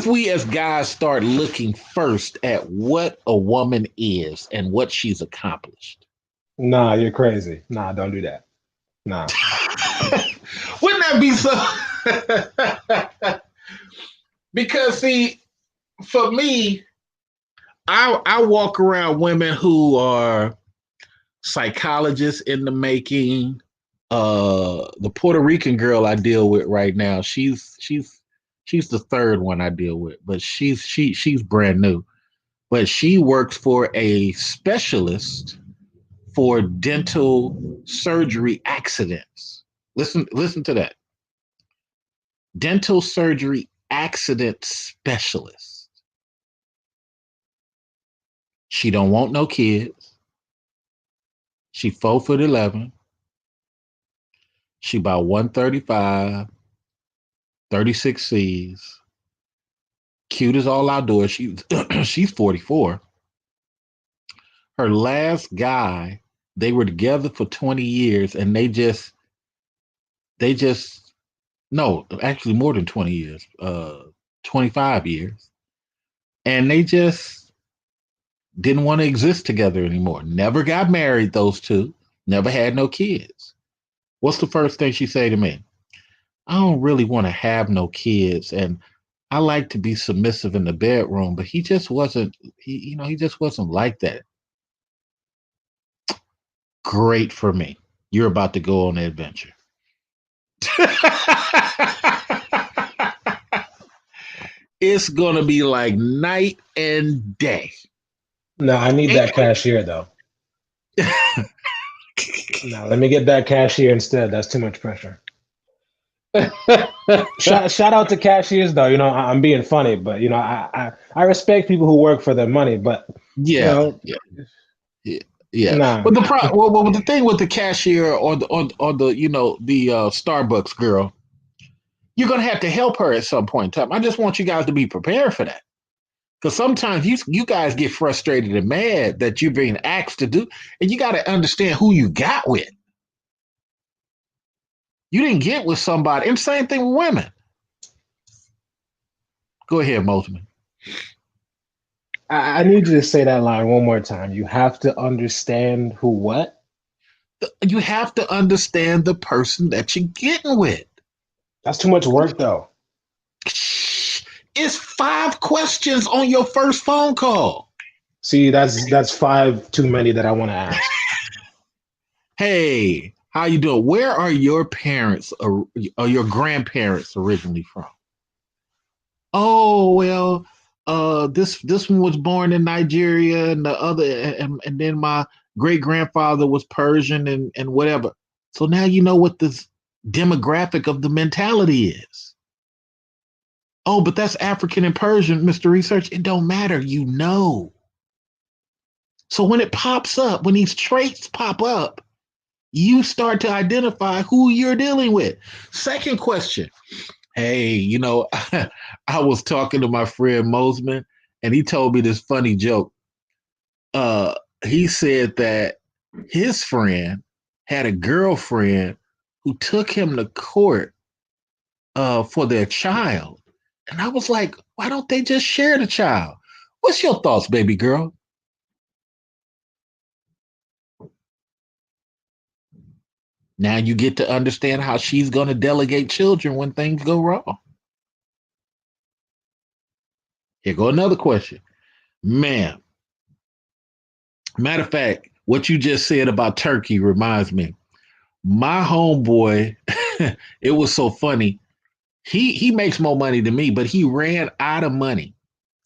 we as guys start looking first at what a woman is and what she's accomplished? Nah, you're crazy. Nah, don't do that. Nah. Wouldn't that be so? Because see, for me, I walk around women who are psychologists in the making. The Puerto Rican girl I deal with right now, she's the third one I deal with, but she's brand new. But she works for a specialist for dental surgery accidents. Listen to that. Dental surgery accident specialist. She don't want no kids. She 4'11". She about 135, 36 C's. Cute as all outdoors. She's 44. Her last guy, they were together for 20 years, and they just No, actually more than 20 years, 25 years. And they just didn't want to exist together anymore. Never got married, those two. Never had no kids. What's the first thing she say to me? I don't really want to have no kids, and I like to be submissive in the bedroom, but he just wasn't. He just wasn't like that. Great for me. You're about to go on an adventure. It's gonna be like night and day. No, I need that cashier though. No, let me get that cashier instead. That's too much pressure. Shout out to cashiers though. I'm being funny, but I respect people who work for their money, but you Yeah, know, yeah, yeah, yeah. nah. But the thing with the cashier or the Starbucks girl, you're gonna have to help her at some point in time. I just want you guys to be prepared for that. Because sometimes you guys get frustrated and mad that you're being asked to do, and you got to understand who you got with. You didn't get with somebody, and same thing with women. Go ahead, Mosman. I need you to say that line one more time. You have to understand who what? You have to understand the person that you're getting with. That's too much work though. It's 5 questions on your first phone call. See, that's five too many that I want to ask. Hey, how you doing? Where are your parents or your grandparents originally from? Oh well, this one was born in Nigeria, and the other, and then my great grandfather was Persian, and whatever. So now you know what this demographic of the mentality is. Oh, but that's African and Persian, Mr. Research. It don't matter, you know. So when it pops up, when these traits pop up, you start to identify who you're dealing with. Second question. Hey, I was talking to my friend Mosman, and he told me this funny joke. Uh, he said that his friend had a girlfriend who took him to court for their child. And I was like, why don't they just share the child? What's your thoughts, baby girl? Now you get to understand how she's going to delegate children when things go wrong. Here go another question. Man, matter of fact, what you just said about Turkey reminds me. My homeboy, it was so funny. He makes more money than me, but he ran out of money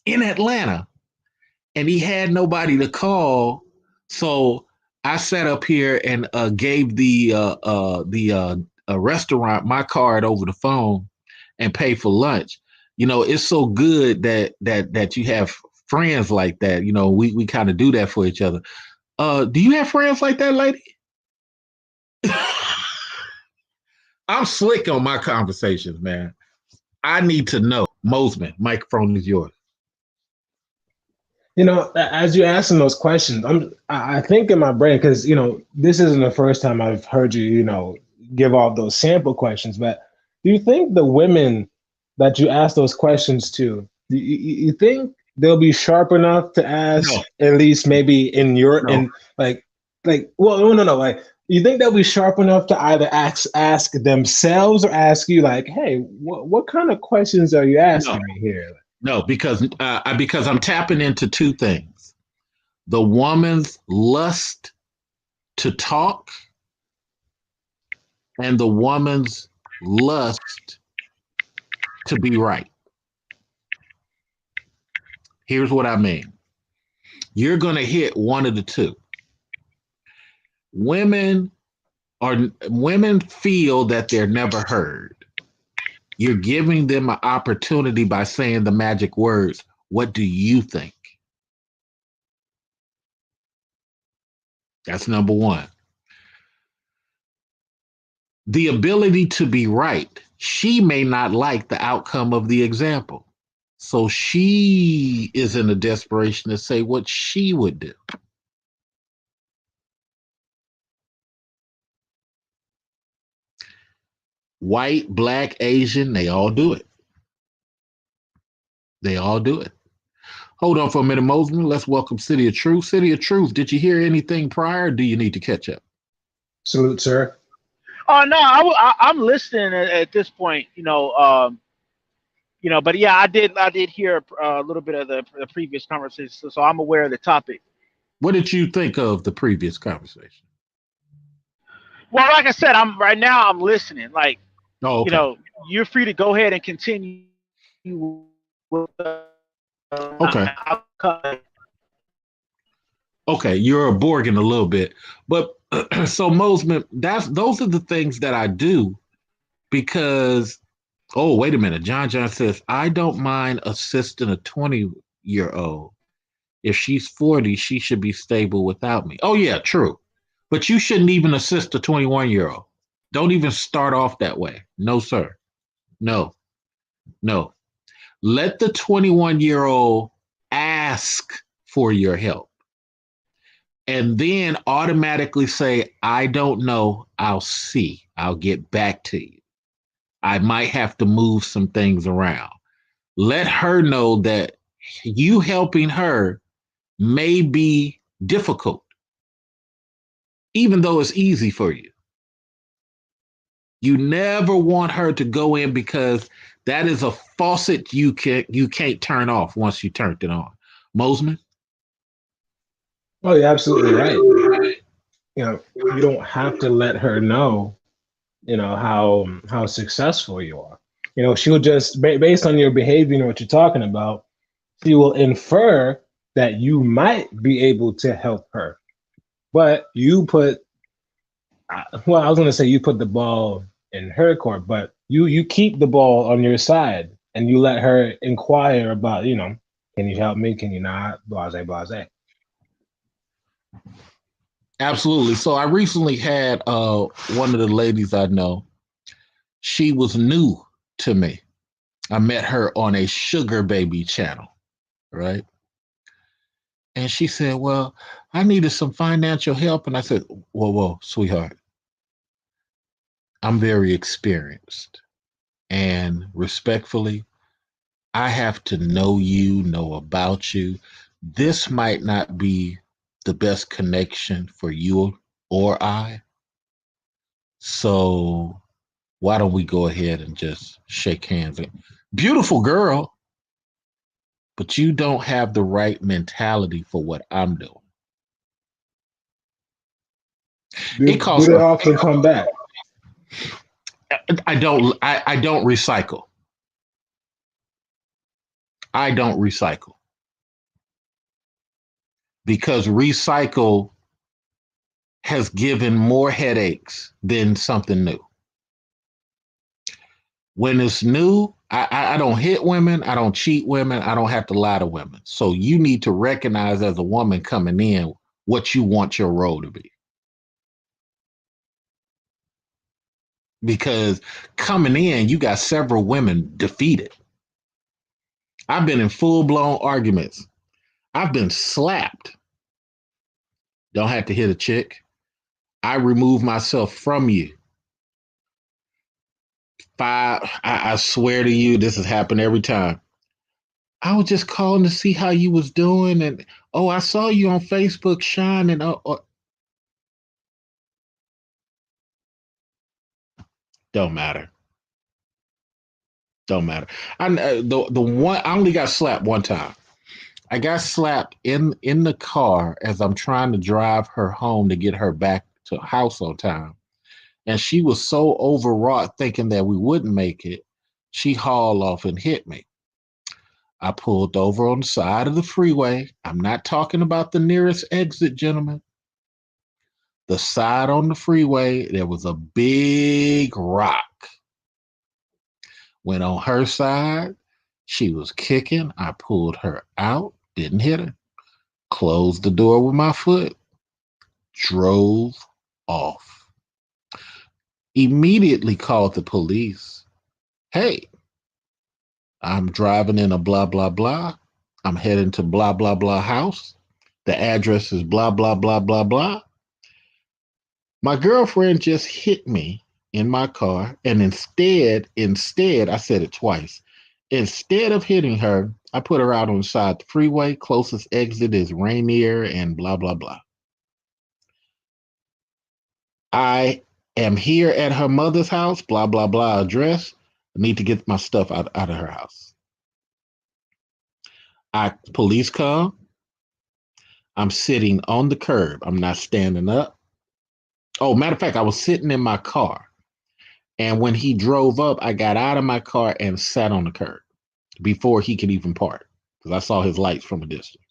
in Atlanta and he had nobody to call. So I sat up here and gave the restaurant my card over the phone and pay for lunch. It's so good that you have friends like that. We kind of do that for each other. Do you have friends like that, lady? I'm slick on my conversations, man. I need to know. Mosman, microphone is yours. As you asking those questions, I think in my brain because this isn't the first time I've heard you give all those sample questions. But do you think the women that you ask those questions to, you think they'll be sharp enough to ask No, at least maybe in your no, in like well no like you think they'll be sharp enough to either ask themselves or ask you like, hey, what kind of questions are you no, asking me here? no, because I'm tapping into two things: the woman's lust to talk and the woman's lust to be right. Here's what I mean: you're gonna hit one of the two. Women women feel that they're never heard. You're giving them an opportunity by saying the magic words. What do you think? That's number one. The ability to be right. She may not like the outcome of the example. So she is in a desperation to say what she would do. White, black, Asian, they all do it. They all do it. Hold on for a minute, Mosman. Let's welcome City of Truth. City of Truth, did you hear anything prior? Or do you need to catch up? Salute, sir. Oh no, I'm listening at this point. But yeah, I did hear a little bit of the previous conversation, so I'm aware of the topic. What did you think of the previous conversation? Well, like I said, I'm right now. I'm listening. Like, Oh, you okay. know, you're free to go ahead and continue with Okay. outcome. Okay. You're a Borgin a little bit. But so Mosman, those are the things that I do because oh, wait a minute. John says, I don't mind assisting a 20-year-old. If she's 40, she should be stable without me. Oh, yeah, true. But you shouldn't even assist a 21-year-old. Don't even start off that way. No, sir. No, no. Let the 21-year-old ask for your help and then automatically say, I don't know. I'll see. I'll get back to you. I might have to move some things around. Let her know that you helping her may be difficult, even though it's easy for you. You never want her to go in because that is a faucet you can't turn off once you turned it on. Mosman? Oh, you're absolutely right. You don't have to let her know, how successful you are. She'll just based on your behavior and what you're talking about, she will infer that you might be able to help her. But you put, well, I was going to say you put the ball in her court, but you keep the ball on your side and you let her inquire about, can you help me? Can you not? Blase, blase. Absolutely. So I recently had one of the ladies I know. She was new to me. I met her on a Sugar Baby channel, right? And she said, well, I needed some financial help. And I said, whoa, sweetheart, I'm very experienced. And respectfully, I have to know you, know about you. This might not be the best connection for you or I. So why don't we go ahead and just shake hands? Beautiful girl, but you don't have the right mentality for what I'm doing. It Do costs. they often come back? I don't recycle. I don't recycle because recycle has given more headaches than something new. When it's new, I don't hit women, I don't cheat women, I don't have to lie to women. So you need to recognize as a woman coming in what you want your role to be. Because coming in, you got several women defeated. I've been in full blown arguments. I've been slapped. Don't have to hit a chick. I remove myself from you. I swear to you, this has happened every time. I was just calling to see how you was doing, and oh, I saw you on Facebook shining. Don't matter. Don't matter. The one I only got slapped one time. I got slapped in the car as I'm trying to drive her home to get her back to the house on time, and she was so overwrought thinking that we wouldn't make it. She hauled off and hit me. I pulled over on the side of the freeway. I'm not talking about the nearest exit, gentlemen. The side on the freeway, there was a big rock. Went on her side. She was kicking. I pulled her out, didn't hit her. Closed the door with my foot, drove off. Immediately called the police. Hey, I'm driving in a blah, blah, blah. I'm heading to blah, blah, blah house. The address is blah, blah, blah, blah, blah. My girlfriend just hit me in my car, and instead, I said it twice. Instead of hitting her, I put her out on the side of the freeway. Closest exit is Rainier and blah blah blah. I am here at her mother's house, blah blah blah address. I need to get my stuff out of her house. Police come. I'm sitting on the curb. I'm not standing up. Oh, matter of fact, I was sitting in my car. And when he drove up, I got out of my car and sat on the curb before he could even park because I saw his lights from a distance.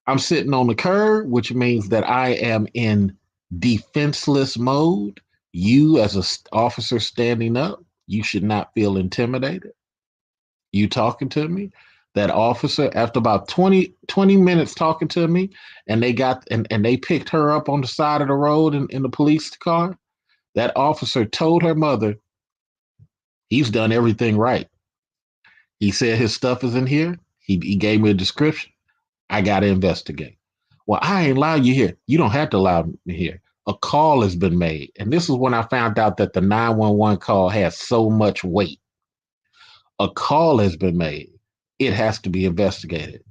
I'm sitting on the curb, which means that I am in defenseless mode. You, as an officer standing up, you should not feel intimidated. You talking to me? That officer, after about 20 minutes talking to me, and they picked her up on the side of the road in the police car, that officer told her mother, he's done everything right. He said his stuff is in here. He gave me a description. I got to investigate. Well, I ain't allowed you here. You don't have to allow me here. A call has been made. And this is when I found out that the 911 call has so much weight. A call has been made. It has to be investigated.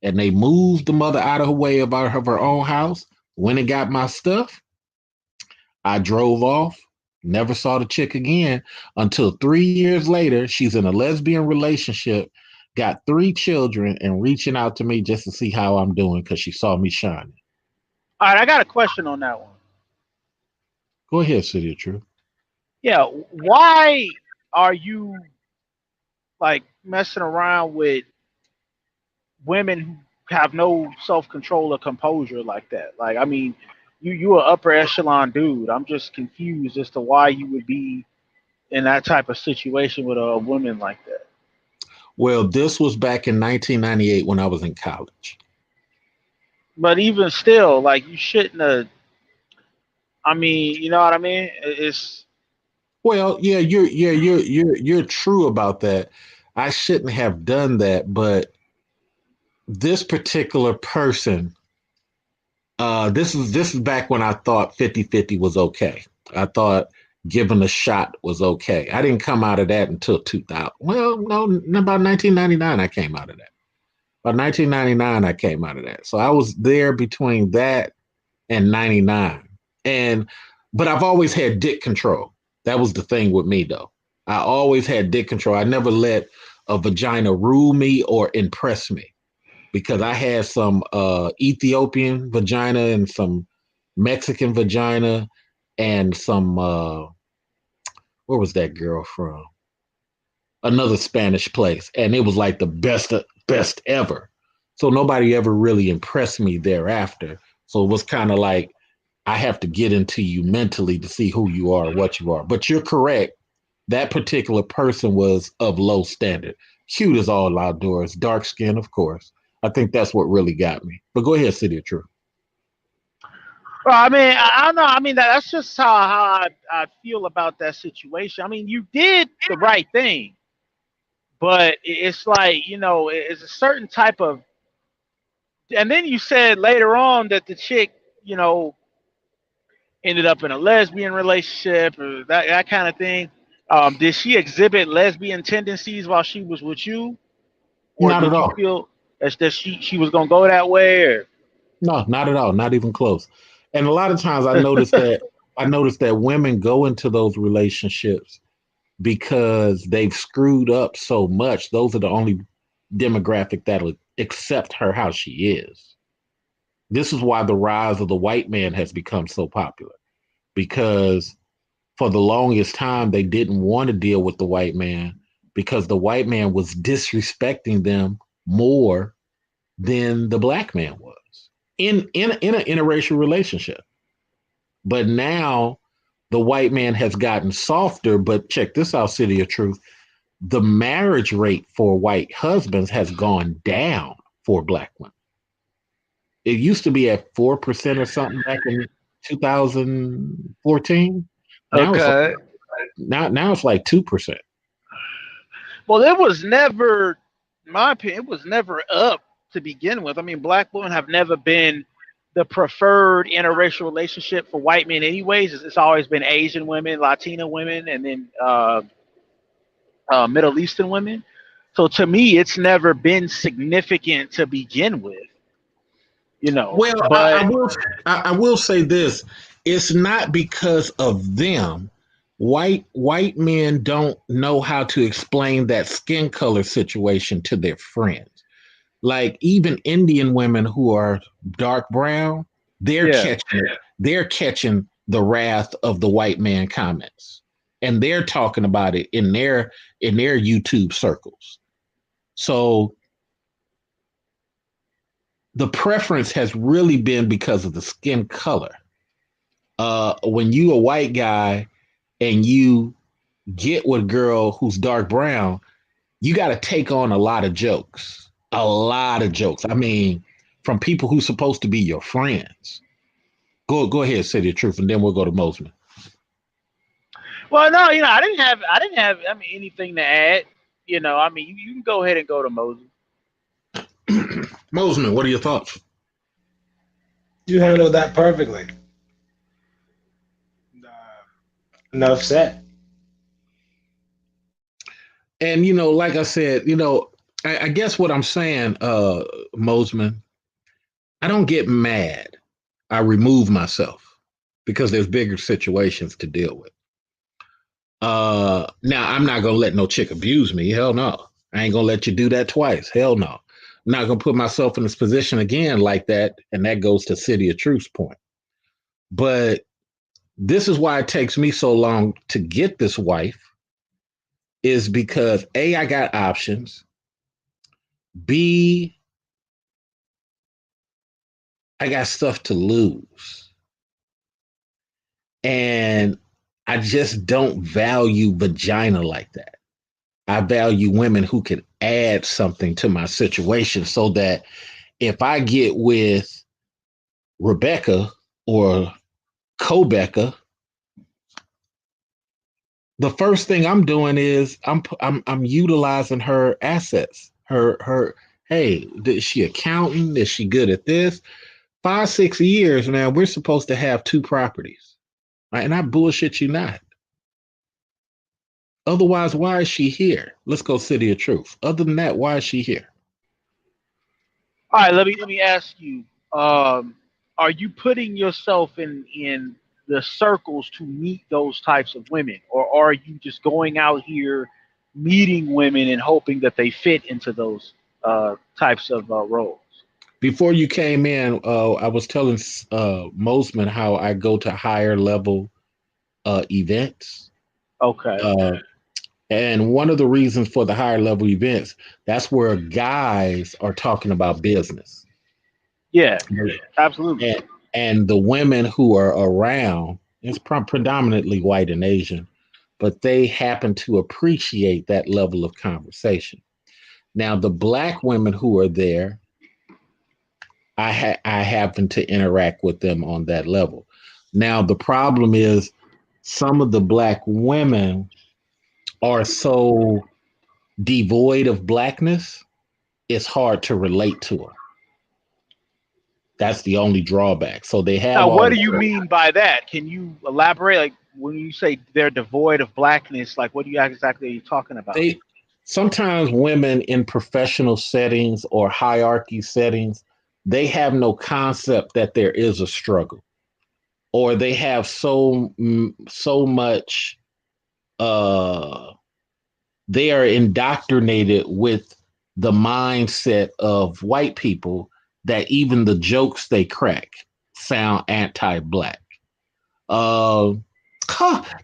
And they moved the mother out of her way of her own house. When it got my stuff, I drove off, never saw the chick again until 3 years later. She's in a lesbian relationship, got 3 children, and reaching out to me just to see how I'm doing because she saw me shining. All right, I got a question on that one. Go ahead, City of Truth. Yeah, why are you like messing around with women who have no self control or composure like that? Like, I mean, you an upper echelon dude. I'm just confused as to why you would be in that type of situation with a woman like that. Well, this was back in 1998 when I was in college. But even still, like you shouldn't have. I mean, you know what I mean? It's Well, yeah, you're true about that. I shouldn't have done that, but this particular person, this is back when I thought 50-50 was okay. I thought giving a shot was okay. I didn't come out of that until 2000. Well, no, about 1999 I came out of that. By 1999 I came out of that. So I was there between that and 99. And but I've always had dick control. That was the thing with me though. I always had dick control. I never let a vagina rule me or impress me because I had some Ethiopian vagina and some Mexican vagina and some where was that girl from? Another Spanish place, and it was like the best ever. So nobody ever really impressed me thereafter. So it was kind of like I have to get into you mentally to see who you are, what you are. But you're correct. That particular person was of low standard. Cute as all outdoors, dark skin, of course. I think that's what really got me. But go ahead, City of Truth. well, I mean, I don't know. I mean, that's just how I feel about that situation. I mean, you did the right thing, but it's like it's a certain type of. And then you said later on that the chick, you know, ended up in a lesbian relationship or that kind of thing. Did she exhibit lesbian tendencies while she was with you, or Not at did you all. feel that she was gonna go that way? Or No, not at all. Not even close. And a lot of times I noticed that women go into those relationships because they've screwed up so much. Those are the only demographic that'll accept her how she is. This is why the rise of the white man has become so popular because for the longest time they didn't want to deal with the white man because the white man was disrespecting them more than the black man was in an interracial relationship. But now the white man has gotten softer. But check this out, City of Truth. The marriage rate for white husbands has gone down for black women. It used to be at 4% or something back in 2014. Now it's like, okay, now it's like 2%. well, it was never, in my opinion, it was never up to begin with. I mean, black women have never been the preferred interracial relationship for white men, anyways. It's always been Asian women, Latina women, and then Middle Eastern women. So to me, it's never been significant to begin with, you know. Well, But I will say this: it's not because of them. White men don't know how to explain that skin color situation to their friends. Like even Indian women who are dark brown, they're yeah, catching they're catching the wrath of the white man comments, and they're talking about it in their YouTube circles. So the preference has really been because of the skin color. When you a white guy and you get with a girl who's dark brown, you got to take on a lot of jokes, a lot of jokes. I mean, from people who's supposed to be your friends. Go ahead, say the truth, and then we'll go to Mosman. well, no, I didn't have, I mean, anything to add. You know, I mean, you can go ahead and go to Moses. Mosman, what are your thoughts? You handled that perfectly. Enough said. And like I said, I guess what I'm saying, Mosman, I don't get mad. I remove myself because there's bigger situations to deal with. Now I'm not gonna let no chick abuse me. Hell no. I ain't gonna let you do that twice. Hell no. I'm not gonna put myself in this position again like that. And that goes to City of Truth's point. But this is why it takes me so long to get this wife, is because A, I got options. B, I got stuff to lose. And I just don't value vagina like that. I value women who can add something to my situation so that if I get with Rebecca or Kobecca, the first thing I'm doing is I'm utilizing her assets. Her hey, is she accounting? Is she good at this? 5, 6 years now, we're supposed to have 2 properties. Right? And I bullshit you not. Otherwise, why is she here? Let's go City of Truth. Other than that, why is she here? All right, let me ask you. Are you putting yourself in the circles to meet those types of women, or are you just going out here meeting women and hoping that they fit into those types of roles? Before you came in, I was telling Mosman how I go to higher level events. Okay. Uh, and one of the reasons for the higher level events, that's where guys are talking about business. Yeah, absolutely. And, and the women who are around, it's predominantly white and Asian, but they happen to appreciate that level of conversation. Now, the black women who are there, I happen to interact with them on that level. Now, the problem is some of the black women are so devoid of blackness, it's hard to relate to them. That's the only drawback. So they have Now, all what do the. you mean by that? Can you elaborate? Like when you say they're devoid of blackness, like what do you exactly are you talking about? They sometimes women in professional settings or hierarchy settings, they have no concept that there is a struggle, or they have so much. Uh, they are indoctrinated with the mindset of white people that even the jokes they crack sound anti-black. Uh,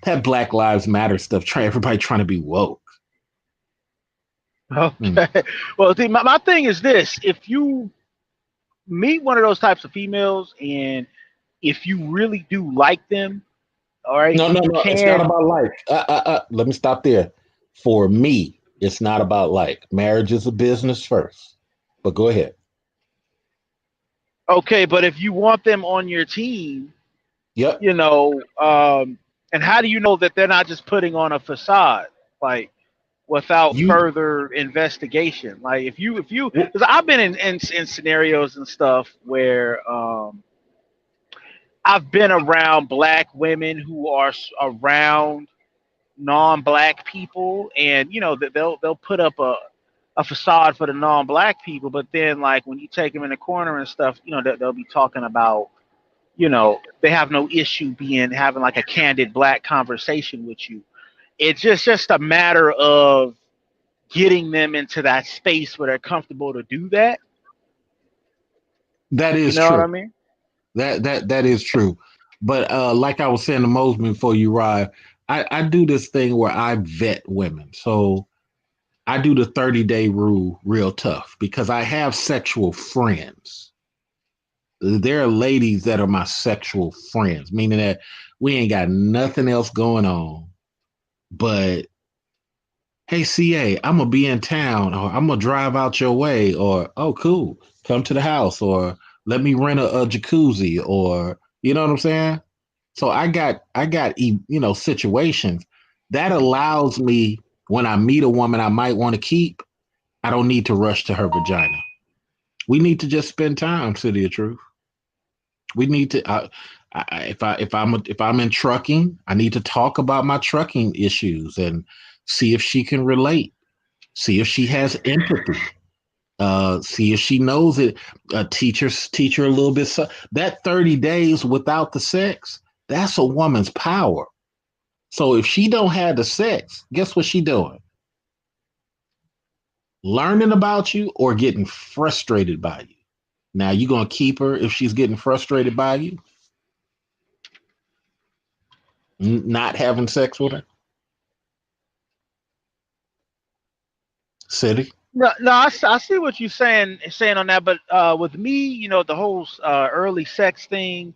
that Black Lives Matter stuff. Everybody trying to be woke. Mm. Okay. Well, see, my thing is this: if you meet one of those types of females, and if you really do like them, all right, No, no, you no. It's not can. about like. Let me stop there. For me, it's not about like. Marriage is a business first. But go ahead. Okay, but if you want them on your team, Yep. you know, and how do you know that they're not just putting on a facade, like without You. further investigation? Like if you, because I've been in scenarios and stuff where I've been around black women who are around non-black people, and they'll put up a facade for the non-black people, but then like when you take them in the corner and stuff, they'll be talking about, they have no issue being having like a candid black conversation with you. It's just a matter of getting them into that space where they're comfortable to do that. That You is know what I true. mean? That is true. But like I was saying to Mosman before you arrive, I do this thing where I vet women. So I do the 30-day rule real tough because I have sexual friends. There are ladies that are my sexual friends, meaning that we ain't got nothing else going on. But hey, CA, I'm gonna be in town, or I'm gonna drive out your way, or oh, cool, come to the house, or let me rent a jacuzzi, or you know what I'm saying. So I got situations that allows me when I meet a woman I might want to keep. I don't need to rush to her vagina. We need to just spend time. City of Truth. We need to. If I'm in trucking, I need to talk about my trucking issues and see if she can relate. See if she has empathy. See if she knows it. Teach her a little bit. So that 30 days without the sex, that's a woman's power. So if she don't have the sex, guess what she doing? Learning about you or getting frustrated by you. Now you gonna keep her if she's getting frustrated by you, not having sex with her. City. No, no, I see what you're saying on that, but with me, the whole early sex thing,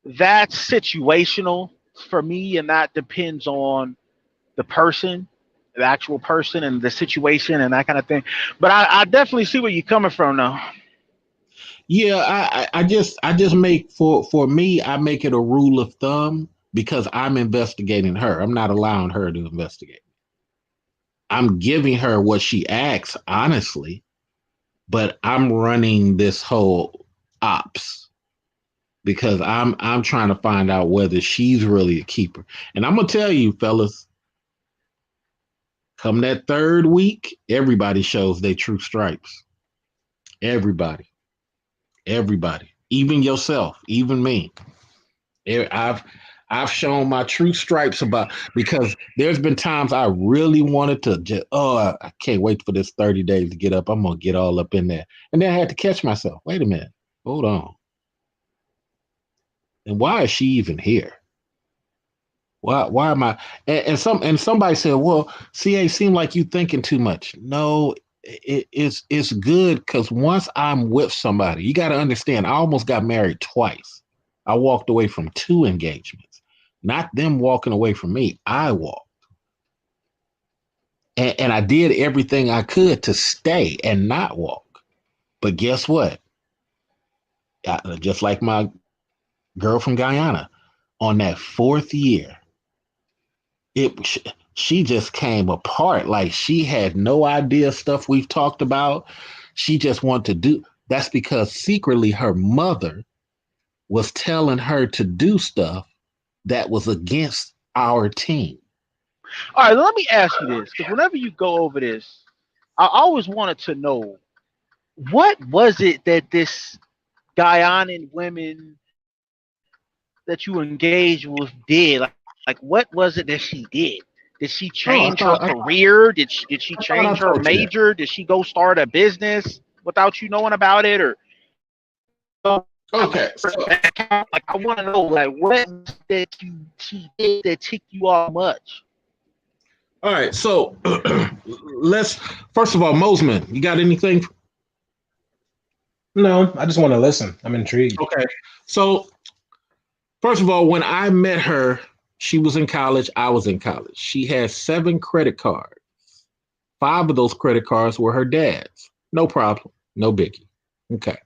that's situational for me, and that depends on the person, the actual person, and the situation, and that kind of thing. But I definitely see where you're coming from, though. Yeah, I just make for me, I make it a rule of thumb because I'm investigating her. I'm not allowing her to investigate. I'm giving her what she asks, honestly, but I'm running this whole ops because I'm trying to find out whether she's really a keeper. And I'm gonna tell you, fellas, come that third week, everybody shows their true stripes. Everybody, everybody, even yourself, even me. I've shown my true stripes about because there's been times I really wanted to just I can't wait for this 30 days to get up. I'm gonna get all up in there. And then I had to catch myself. Wait a minute. Hold on. And why is she even here? Why am I and somebody said, well, CA seemed like you thinking too much. No, it's good because once I'm with somebody, you gotta understand, I almost got married twice. I walked away from two engagements, not them walking away from me. I walked. And I did everything I could to stay and not walk. But guess what? Just like my girl from Guyana, on that fourth year, she just came apart. Like she had no idea stuff we've talked about. She just wanted to do. That's because secretly her mother was telling her to do stuff that was against our team. All right, let me ask you this, because whenever you go over this, I always wanted to know what was it that this Guyanan women that you engaged with did? Like what was it that she did? Did she Oh, change her career? Did she I thought I change her told you that. major? Did she go start a business without you knowing about it? Or Okay, so like I want to know like what that she did that ticked you off much? all right, so let's first of all, Mosman, you got anything? No, I just want to listen. I'm intrigued. Okay, so first of all, when I met her, she was in college. I was in college. She had 7 credit cards. 5 of those credit cards were her dad's. No problem, no biggie. Okay,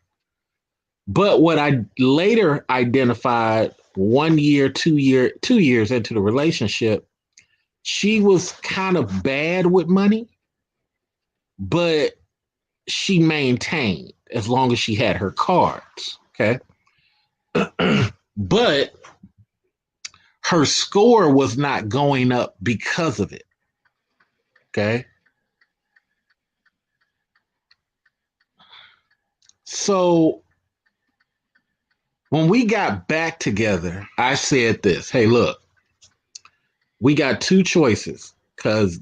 but what I later identified 1 year, 2 years into the relationship, she was kind of bad with money, but she maintained as long as she had her cards. Okay. but her score was not going up because of it. Okay. So when we got back together, I said this, hey, look, we got two choices because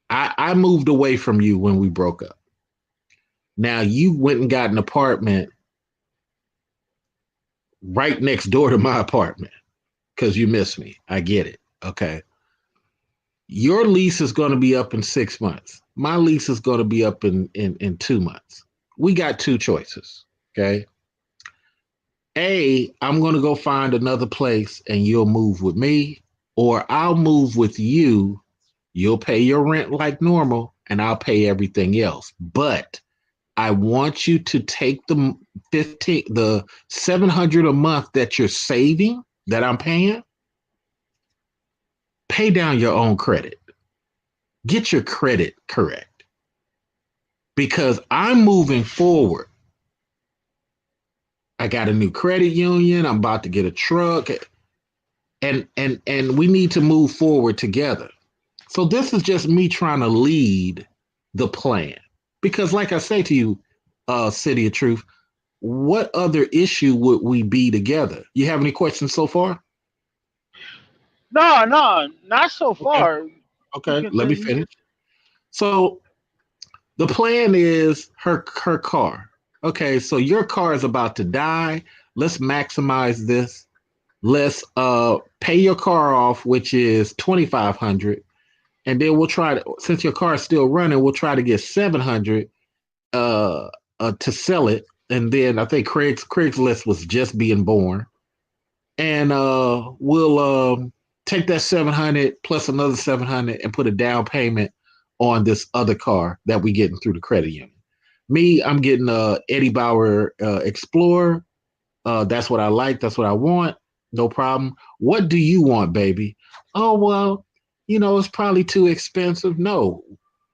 I moved away from you when we broke up. Now you went and got an apartment right next door to my apartment because you miss me. I get it. Okay. Your lease is going to be up in 6 months. My lease is going to be up in 2 months. We got two choices. Okay. I'm going to go find another place and you'll move with me, or I'll move with you. You'll pay your rent like normal and I'll pay everything else. But I want you to take the 700 a month that you're saving that I'm paying, pay down your own credit. Get your credit correct because I'm moving forward. I got a new credit union. I'm about to get a truck, and we need to move forward together. So this is just me trying to lead the plan because, like I say to you, City of Truth, what other issue would we be together? You have any questions so far? No, no, not so Okay. far. You Okay. Let me continue. finish. So the plan is her car. Okay, so your car is about to die. Let's maximize this. Let's pay your car off, which is 2,500, and then we'll try to, since your car is still running, we'll try to get 700 to sell it. And then I think Craigslist was just being born, and we'll take that 700 plus another 700 and put a down payment on this other car that we getting through the credit union. Me, I'm getting a Eddie Bauer Explorer. That's what I like. That's what I want. No problem. What do you want, baby? Oh, well, it's probably too expensive. No,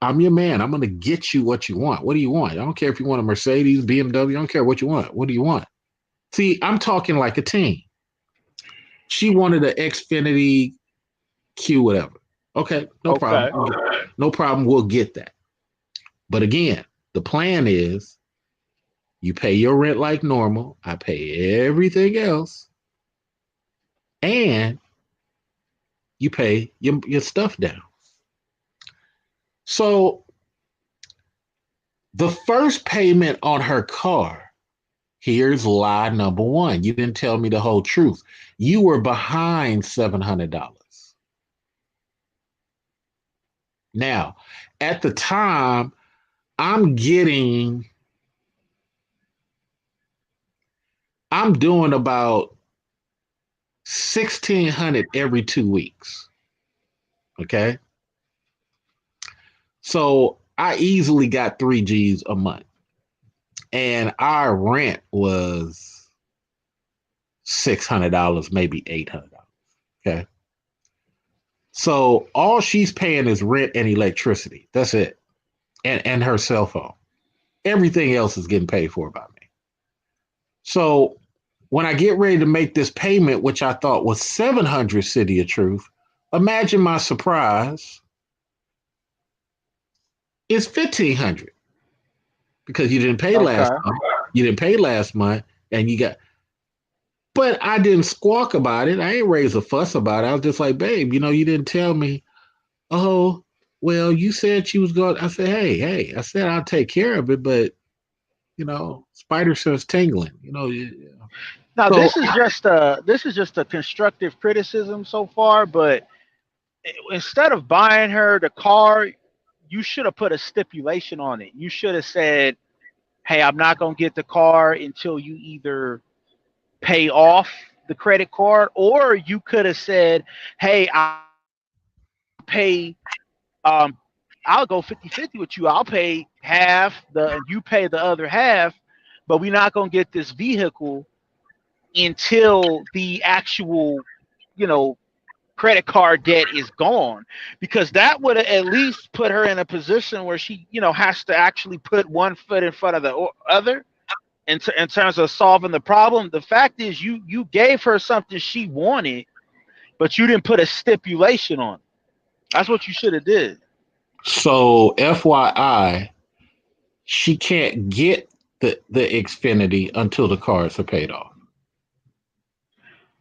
I'm your man. I'm going to get you what you want. What do you want? I don't care if you want a Mercedes, BMW. I don't care what you want. What do you want? See, I'm talking like a team. She wanted an Xfinity Q, whatever. Okay, no problem. Okay. No problem. We'll get that. But again, the plan is you pay your rent like normal. I pay everything else. And you pay your stuff down. So the first payment on her car, here's lie number one. You didn't tell me the whole truth. You were behind $700. Now, at the time, I'm doing about 1,600 every 2 weeks. Okay. So I easily got 3 G's a month. And our rent was $600, maybe $800. Okay. So all she's paying is rent and electricity. That's it. And her cell phone. Everything else is getting paid for by me. So when I get ready to make this payment, which I thought was 700, City of Truth, imagine my surprise. It's 1,500 because you didn't pay last Okay. month. You didn't pay last month, and you got. But I didn't squawk about it. I ain't raise a fuss about it. I was just like, babe, you didn't tell me. Oh, well, you said she was going. I said, hey. I said I'll take care of it, but spider sense tingling. Now So this is just a constructive criticism so far, but instead of buying her the car, you should have put a stipulation on it. You should have said, "Hey, I'm not gonna get the car until you either pay off the credit card, or you could have said, "Hey, pay um I'll go 50-50 with you. I'll pay half and you pay the other half, but we're not going to get this vehicle until the actual, you know, credit card debt is gone, because that would at least put her in a position where she, has to actually put one foot in front of the other in terms of solving the problem. The fact is, you gave her something she wanted, but you didn't put a stipulation on it. That's what you should have did. So, FYI, she can't get the Xfinity until the cars are paid off.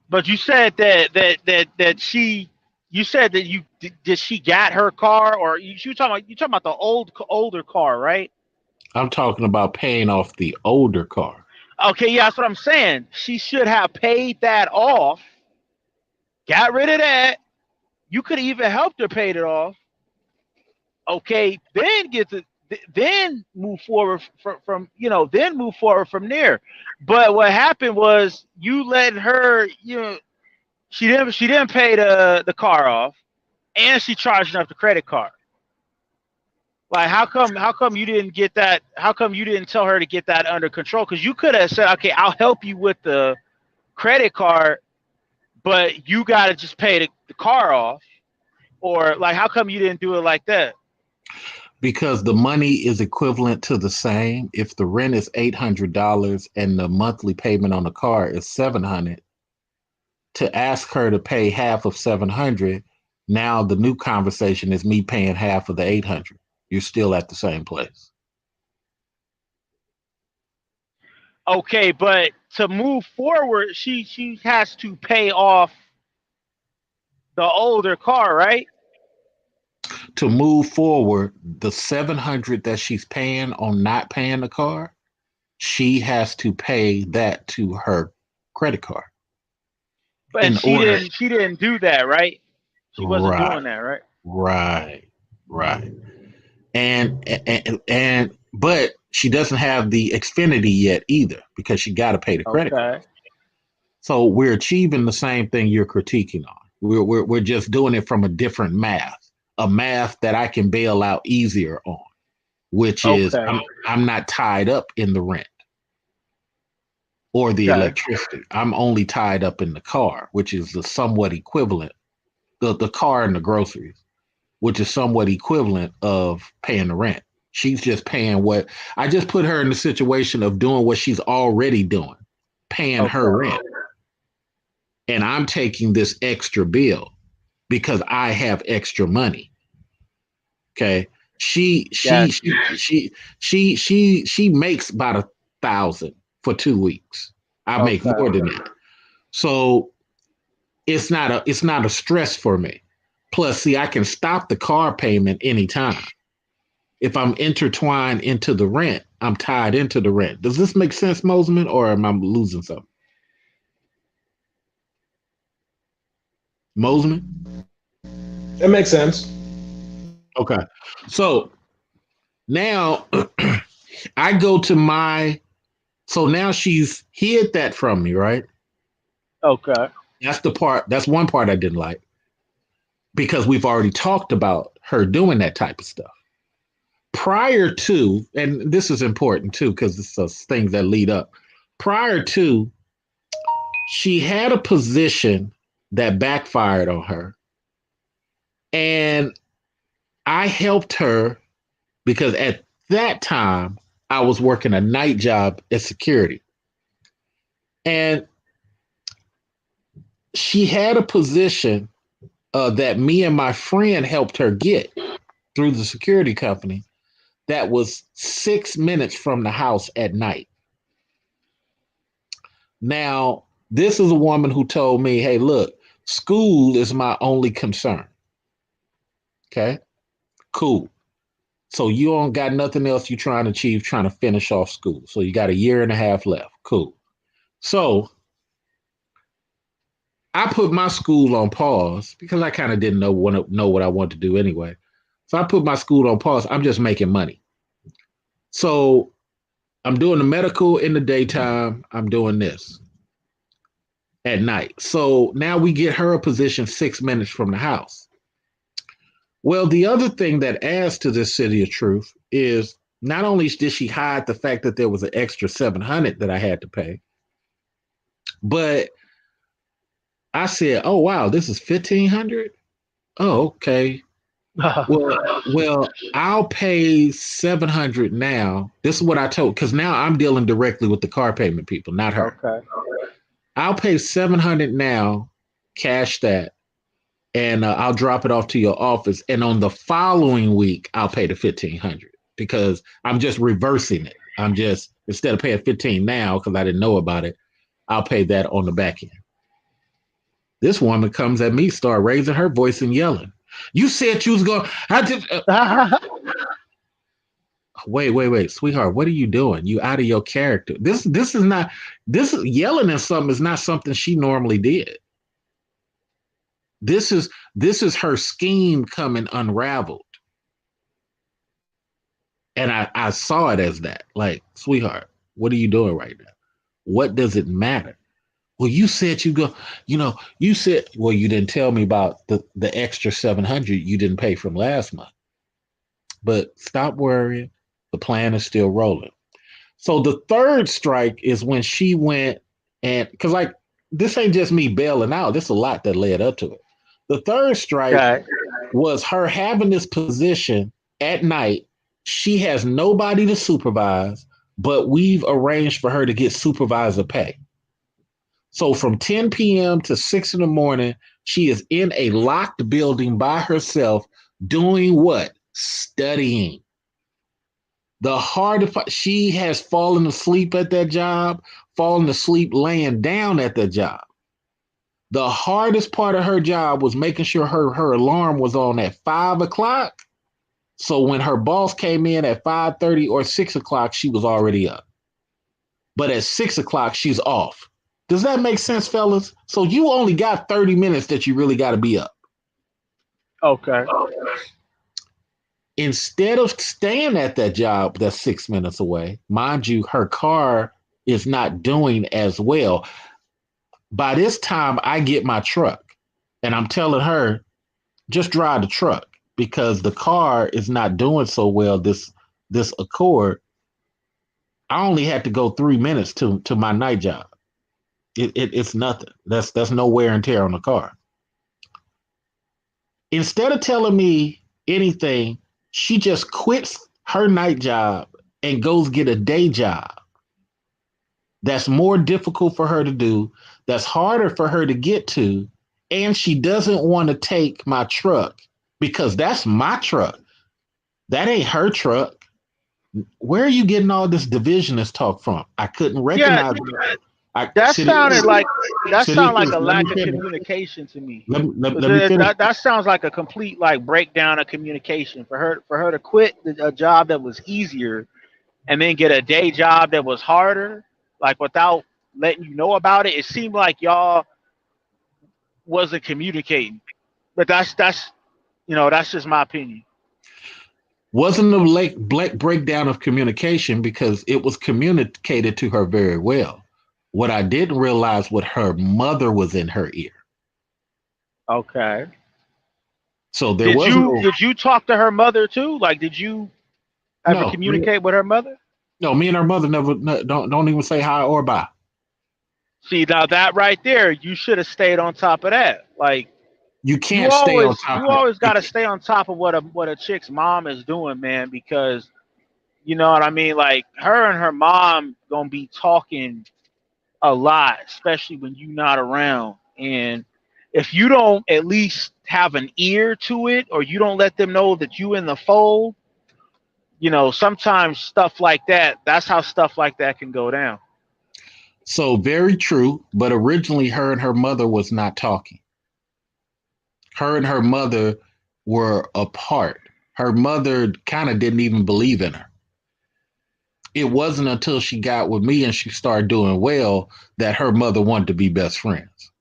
But you said that she, you said that you did she got her car, or you talking about the older car, right? I'm talking about paying off the older car. Okay, yeah, that's what I'm saying. She should have paid that off, got rid of that. You could have even helped her pay it off. Okay, then move forward from then move forward from there. But what happened was you let her, she didn't pay the car off, and she charging up the credit card. Like, how come you didn't get that? How come you didn't tell her to get that under control? Because you could have said, okay, I'll help you with the credit card, but you got to just pay the car off. Or, like, how come you didn't do it like that? Because the money is equivalent to the same. If the rent is $800 and the monthly payment on the car is $700, to ask her to pay half of $700, now the new conversation is me paying half of the $800. You're still at the same place. Okay, but to move forward, she has to pay off the older car, right? To move forward, the $700 that she's paying on not paying the car, she has to pay that to her credit card. But she didn't do that, right? She wasn't Right, doing that, right? right. And but she doesn't have the Xfinity yet either because she got to pay the credit card. Okay. So we're achieving the same thing you're critiquing on. We're just doing it from a different math, a math that I can bail out easier on, which is Okay. I'm not tied up in the rent or the Okay. electricity. I'm only tied up in the car, which is the somewhat equivalent, the car and the groceries, which is somewhat equivalent of paying the rent. She's just paying what I just put her in the situation of doing what she's already doing, paying her Okay. rent. And I'm taking this extra bill because I have extra money. Okay. She she Gotcha. she she she she she makes about 1,000 for 2 weeks. I make Okay. more than that. So it's not a stress for me. Plus, see, I can stop the car payment anytime. If I'm intertwined into the rent, I'm tied into the rent. Does this make sense, Mosman, or am I losing something? Mosman? It makes sense. Okay. So now I go to so now she's hid that from me, right? Okay. That's one part I didn't like because we've already talked about her doing that type of stuff. Prior to, and this is important too, because it's things that lead up. Prior to, she had a position that backfired on her. And I helped her because at that time, I was working a night job at security. And she had a position that me and my friend helped her get through the security company that was 6 minutes from the house at night. Now, this is a woman who told me, hey, look, school is my only concern. Okay, cool. So you don't got nothing else you're trying to achieve, trying to finish off school. So you got a year and a half left. Cool. So I put my school on pause because I kind of didn't know what I wanted to do anyway. So I put my school on pause. I'm just making money. So I'm doing the medical in the daytime. I'm doing this at night. So now we get her a position 6 minutes from the house. Well, the other thing that adds to this city of truth is not only did she hide the fact that there was an extra 700 that I had to pay, but I said, "Oh wow, this is 1,500. Oh, okay. Well, I'll pay 700 now. This is what I told, because now I'm dealing directly with the car payment people, not her. Okay. I'll pay 700 now, cash that, and I'll drop it off to your office. And on the following week, I'll pay the 1,500 because I'm just reversing it. I'm just, instead of paying 15 now because I didn't know about it, I'll pay that on the back end. This woman comes at me, start raising her voice and yelling. You said you was going. I just wait, sweetheart. What are you doing? You out of your character. This is not. This yelling at something is not something she normally did. This is her scheme coming unraveled, and I saw it as that. Like, sweetheart, what are you doing right now? What does it matter? Well, you said you go. You said. Well, you didn't tell me about the extra 700 you didn't pay from last month. But stop worrying. The plan is still rolling. So the third strike is when she went and because like this ain't just me bailing out. There's a lot that led up to it. The third strike Okay. was her having this position at night. She has nobody to supervise, but we've arranged for her to get supervisor pay. So from 10 p.m. to 6 in the morning, she is in a locked building by herself doing what? Studying. The hardest part, she has fallen asleep at that job, fallen asleep laying down at that job. The hardest part of her job was making sure her alarm was on at 5 o'clock. So when her boss came in at 5:30 or 6 o'clock, she was already up. But at 6 o'clock, she's off. Does that make sense, fellas? So you only got 30 minutes that you really got to be up. Okay. Instead of staying at that job that's 6 minutes away, mind you, her car is not doing as well. By this time, I get my truck and I'm telling her, just drive the truck because the car is not doing so well. This Accord, I only had to go 3 minutes to my night job. It's nothing. That's no wear and tear on the car. Instead of telling me anything, she just quits her night job and goes get a day job. That's more difficult for her to do. That's harder for her to get to. And she doesn't want to take my truck because that's my truck. That ain't her truck. Where are you getting all this divisionist talk from? I couldn't Yeah, recognize it. that City, sounded like that city, sounded like a let me lack of finish. communication to me. Let me finish. That sounds like a complete like breakdown of communication for her to quit a job that was easier and then get a day job that was harder, like without letting you know about it. It seemed like y'all wasn't communicating. But that's that's just my opinion. Wasn't a late breakdown of communication because it was communicated to her very well. What I didn't realize what her mother was in her ear. Okay. So there was no Did you talk to her mother too? Like, did you ever no me, communicate with her mother? no me and her mother never don't even say hi or bye. See, now that right there, you should have stayed on top of that. Like, You can't stay on top you of always got it. to stay on top of what a chick's mom is doing, man, because you know what I mean. Like, her and her mom gonna be talking a lot, especially when you're not around. And if you don't at least have an ear to it, or you don't let them know that you in the fold, sometimes stuff like that. That's how stuff like that can go down. So very true, but originally her and her mother was not talking. Her and her mother were apart. Her mother kind of didn't even believe in her. It wasn't until she got with me and she started doing well that her mother wanted to be best friends.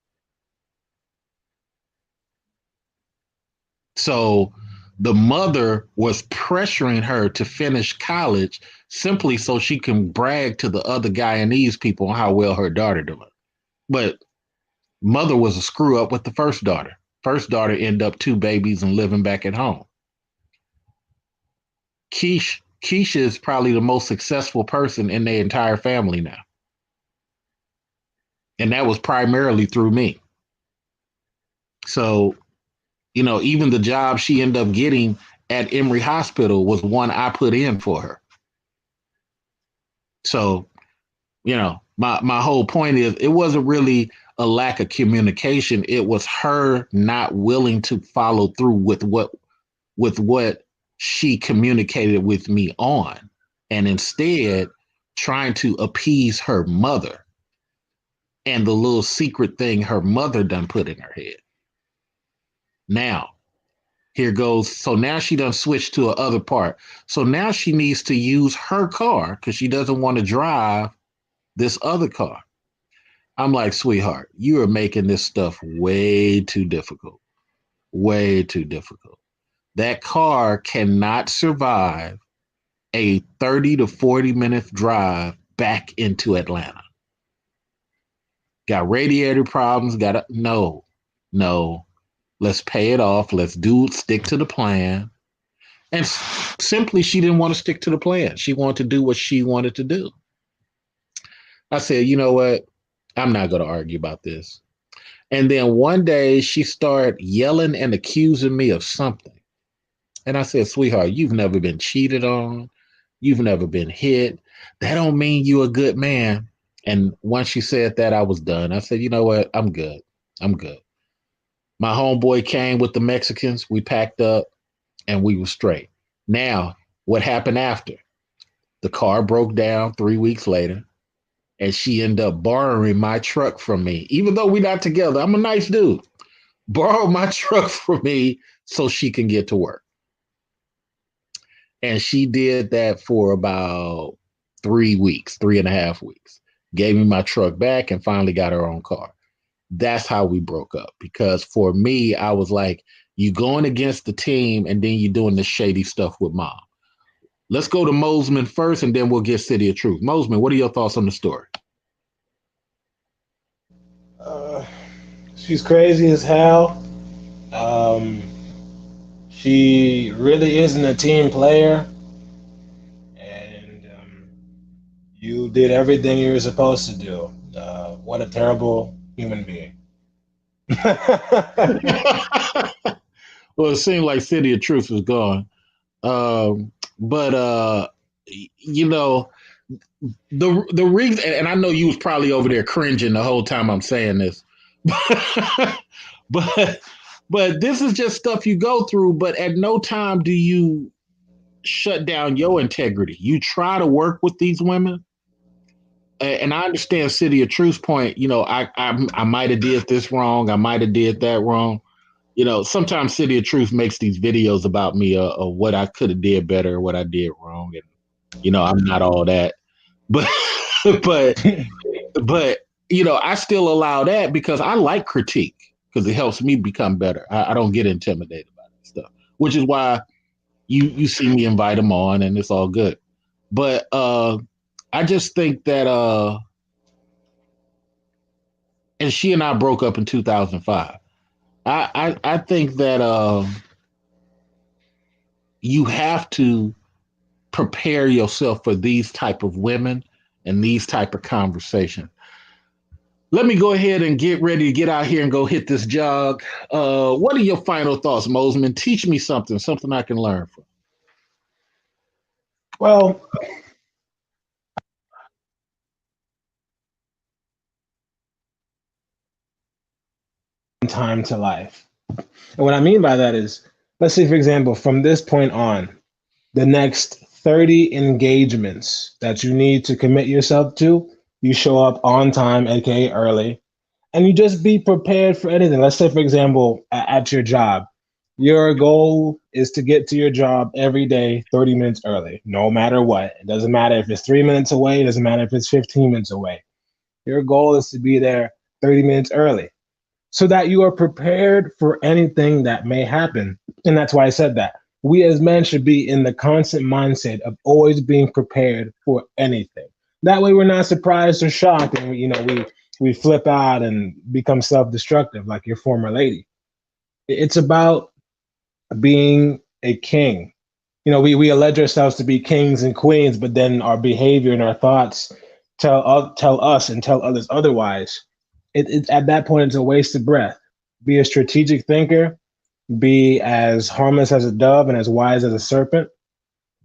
So the mother was pressuring her to finish college simply so she can brag to the other Guyanese people on how well her daughter doing. But mother was a screw up with the first daughter. First daughter ended up two babies and living back at home. Keisha is probably the most successful person in their entire family now. And that was primarily through me. So Even the job she ended up getting at Emory Hospital was one I put in for her. So, my whole point is it wasn't really a lack of communication. It was her not willing to follow through with what she communicated with me on, and instead trying to appease her mother and the little secret thing her mother done put in her head. Now, here goes. So now she done switched to a other part. So now she needs to use her car because she doesn't want to drive this other car. I'm like, sweetheart, you are making this stuff way too difficult. Way too difficult. That car cannot survive a 30 to 40-minute drive back into Atlanta. Got radiator problems, no. Let's pay it off. Let's stick to the plan. And simply, she didn't want to stick to the plan. She wanted to do what she wanted to do. I said, you know what? I'm not going to argue about this. And then one day she started yelling and accusing me of something. And I said, sweetheart, you've never been cheated on. You've never been hit. That don't mean you're a good man. And once she said that, I was done. I said, you know what? I'm good. My homeboy came with the Mexicans. We packed up and we were straight. Now, what happened after? The car broke down 3 weeks later, and she ended up borrowing my truck from me. Even though we're not together, I'm a nice dude. Borrowed my truck from me so she can get to work. And she did that for about 3 weeks, 3.5 weeks. Gave me my truck back and finally got her own car. That's how we broke up. Because for me, I was like, you going against the team and then you doing this shady stuff with mom. Let's go to Mosman first and then we'll get City of Truth. Mosman, what are your thoughts on the story? She's crazy as hell. She really isn't a team player. And you did everything you were supposed to do. What a terrible human being. Well, it seemed like City of Truth was gone. But the reason, and I know you was probably over there cringing the whole time I'm saying this, but this is just stuff you go through. But at no time do you shut down your integrity. You try to work with these women, and I understand City of Truth's point. I might have did this wrong. I might have did that wrong. Sometimes City of Truth makes these videos about me of what I could have did better, what I did wrong, and I'm not all that. But but I still allow that because I like critique because it helps me become better. I don't get intimidated by that stuff, which is why you see me invite them on and it's all good. But I just think that and she and I broke up in 2005. I think that you have to prepare yourself for these type of women and these type of conversations. Let me go ahead and get ready to get out here and go hit this jog. What are your final thoughts, Mosman? Teach me something I can learn from. Well, time to life. And what I mean by that is, let's say, for example, from this point on, the next 30 engagements that you need to commit yourself to, you show up on time, aka early, and you just be prepared for anything. Let's say, for example, at your job, your goal is to get to your job every day 30 minutes early, no matter what. It doesn't matter if it's 3 minutes away, it doesn't matter if it's 15 minutes away. Your goal is to be there 30 minutes early so that you are prepared for anything that may happen. And that's why I said that. We as men should be in the constant mindset of always being prepared for anything. That way we're not surprised or shocked and we flip out and become self-destructive like your former lady. It's about being a king. We allege ourselves to be kings and queens, but then our behavior and our thoughts tell us and tell others otherwise. At that point, it's a waste of breath. Be a strategic thinker be as harmless as a dove and as wise as a serpent,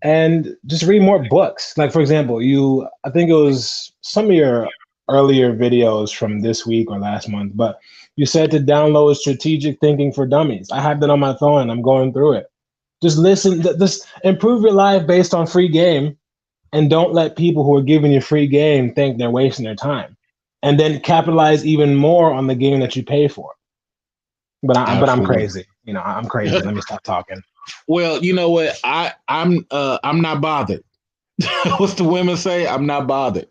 and just read more books. Like, for example, I think it was some of your earlier videos from this week or last month, but you said to download Strategic Thinking for Dummies. I have that on my phone and I'm going through it. Just listen, just improve your life based on free game, and don't let people who are giving you free game think they're wasting their time. And then capitalize even more on the game that you pay for. But I'm Absolutely. crazy. I'm crazy. Let me stop talking. Well, you know what? I'm not bothered. What's the women say? I'm not bothered.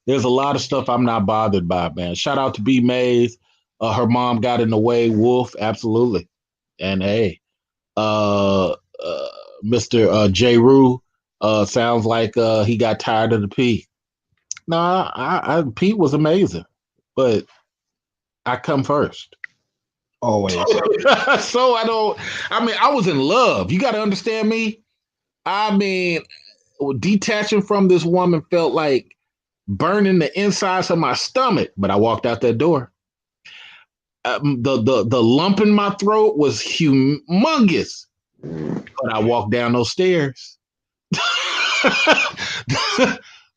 There's a lot of stuff I'm not bothered by, man. Shout out to B Mays. Her mom got in the way. Wolf, absolutely. And hey, uh, Mr. J. Rue, sounds like he got tired of the P. No, Pete was amazing, but I come first. Always. So I was in love. You got to understand me. I mean, detaching from this woman felt like burning the insides of my stomach, but I walked out that door. The lump in my throat was humongous, but I walked down those stairs.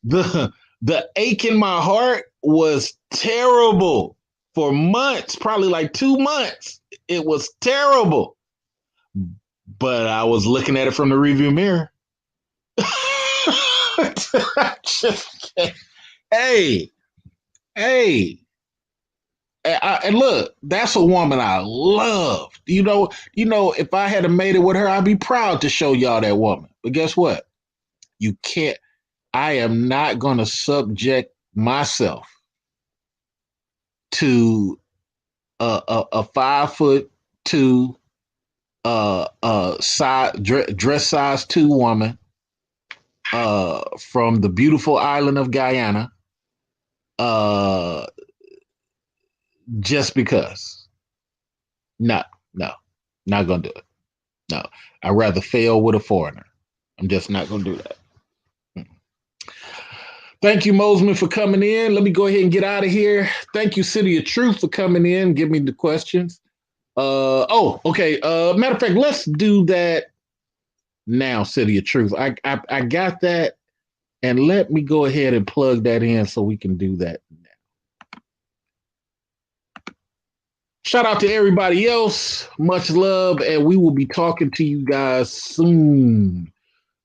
the the ache in my heart was terrible for months, probably like 2 months. It was terrible, but I was looking at it from the rearview mirror. Just, hey, hey. And look, that's a woman I love. If I had made it with her, I'd be proud to show y'all that woman. But guess what? You can't. I am not going to subject myself to a 5'2", dress size 2 woman from the beautiful island of Guyana, just because. No, not gonna do it. No, I'd rather fail with a foreigner. I'm just not gonna do that. Thank you, Mosman, for coming in. Let me go ahead and get out of here. Thank you, City of Truth, for coming in. Give me the questions. Okay. Matter of fact, let's do that now, City of Truth. I got that, and let me go ahead and plug that in so we can do that now. Shout out to everybody else. Much love, and we will be talking to you guys soon.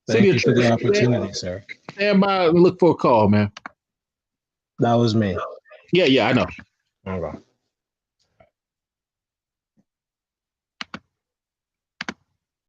Thank you for the opportunity, sir. Stand by and look for a call, man. That was me. Yeah, I know. Okay.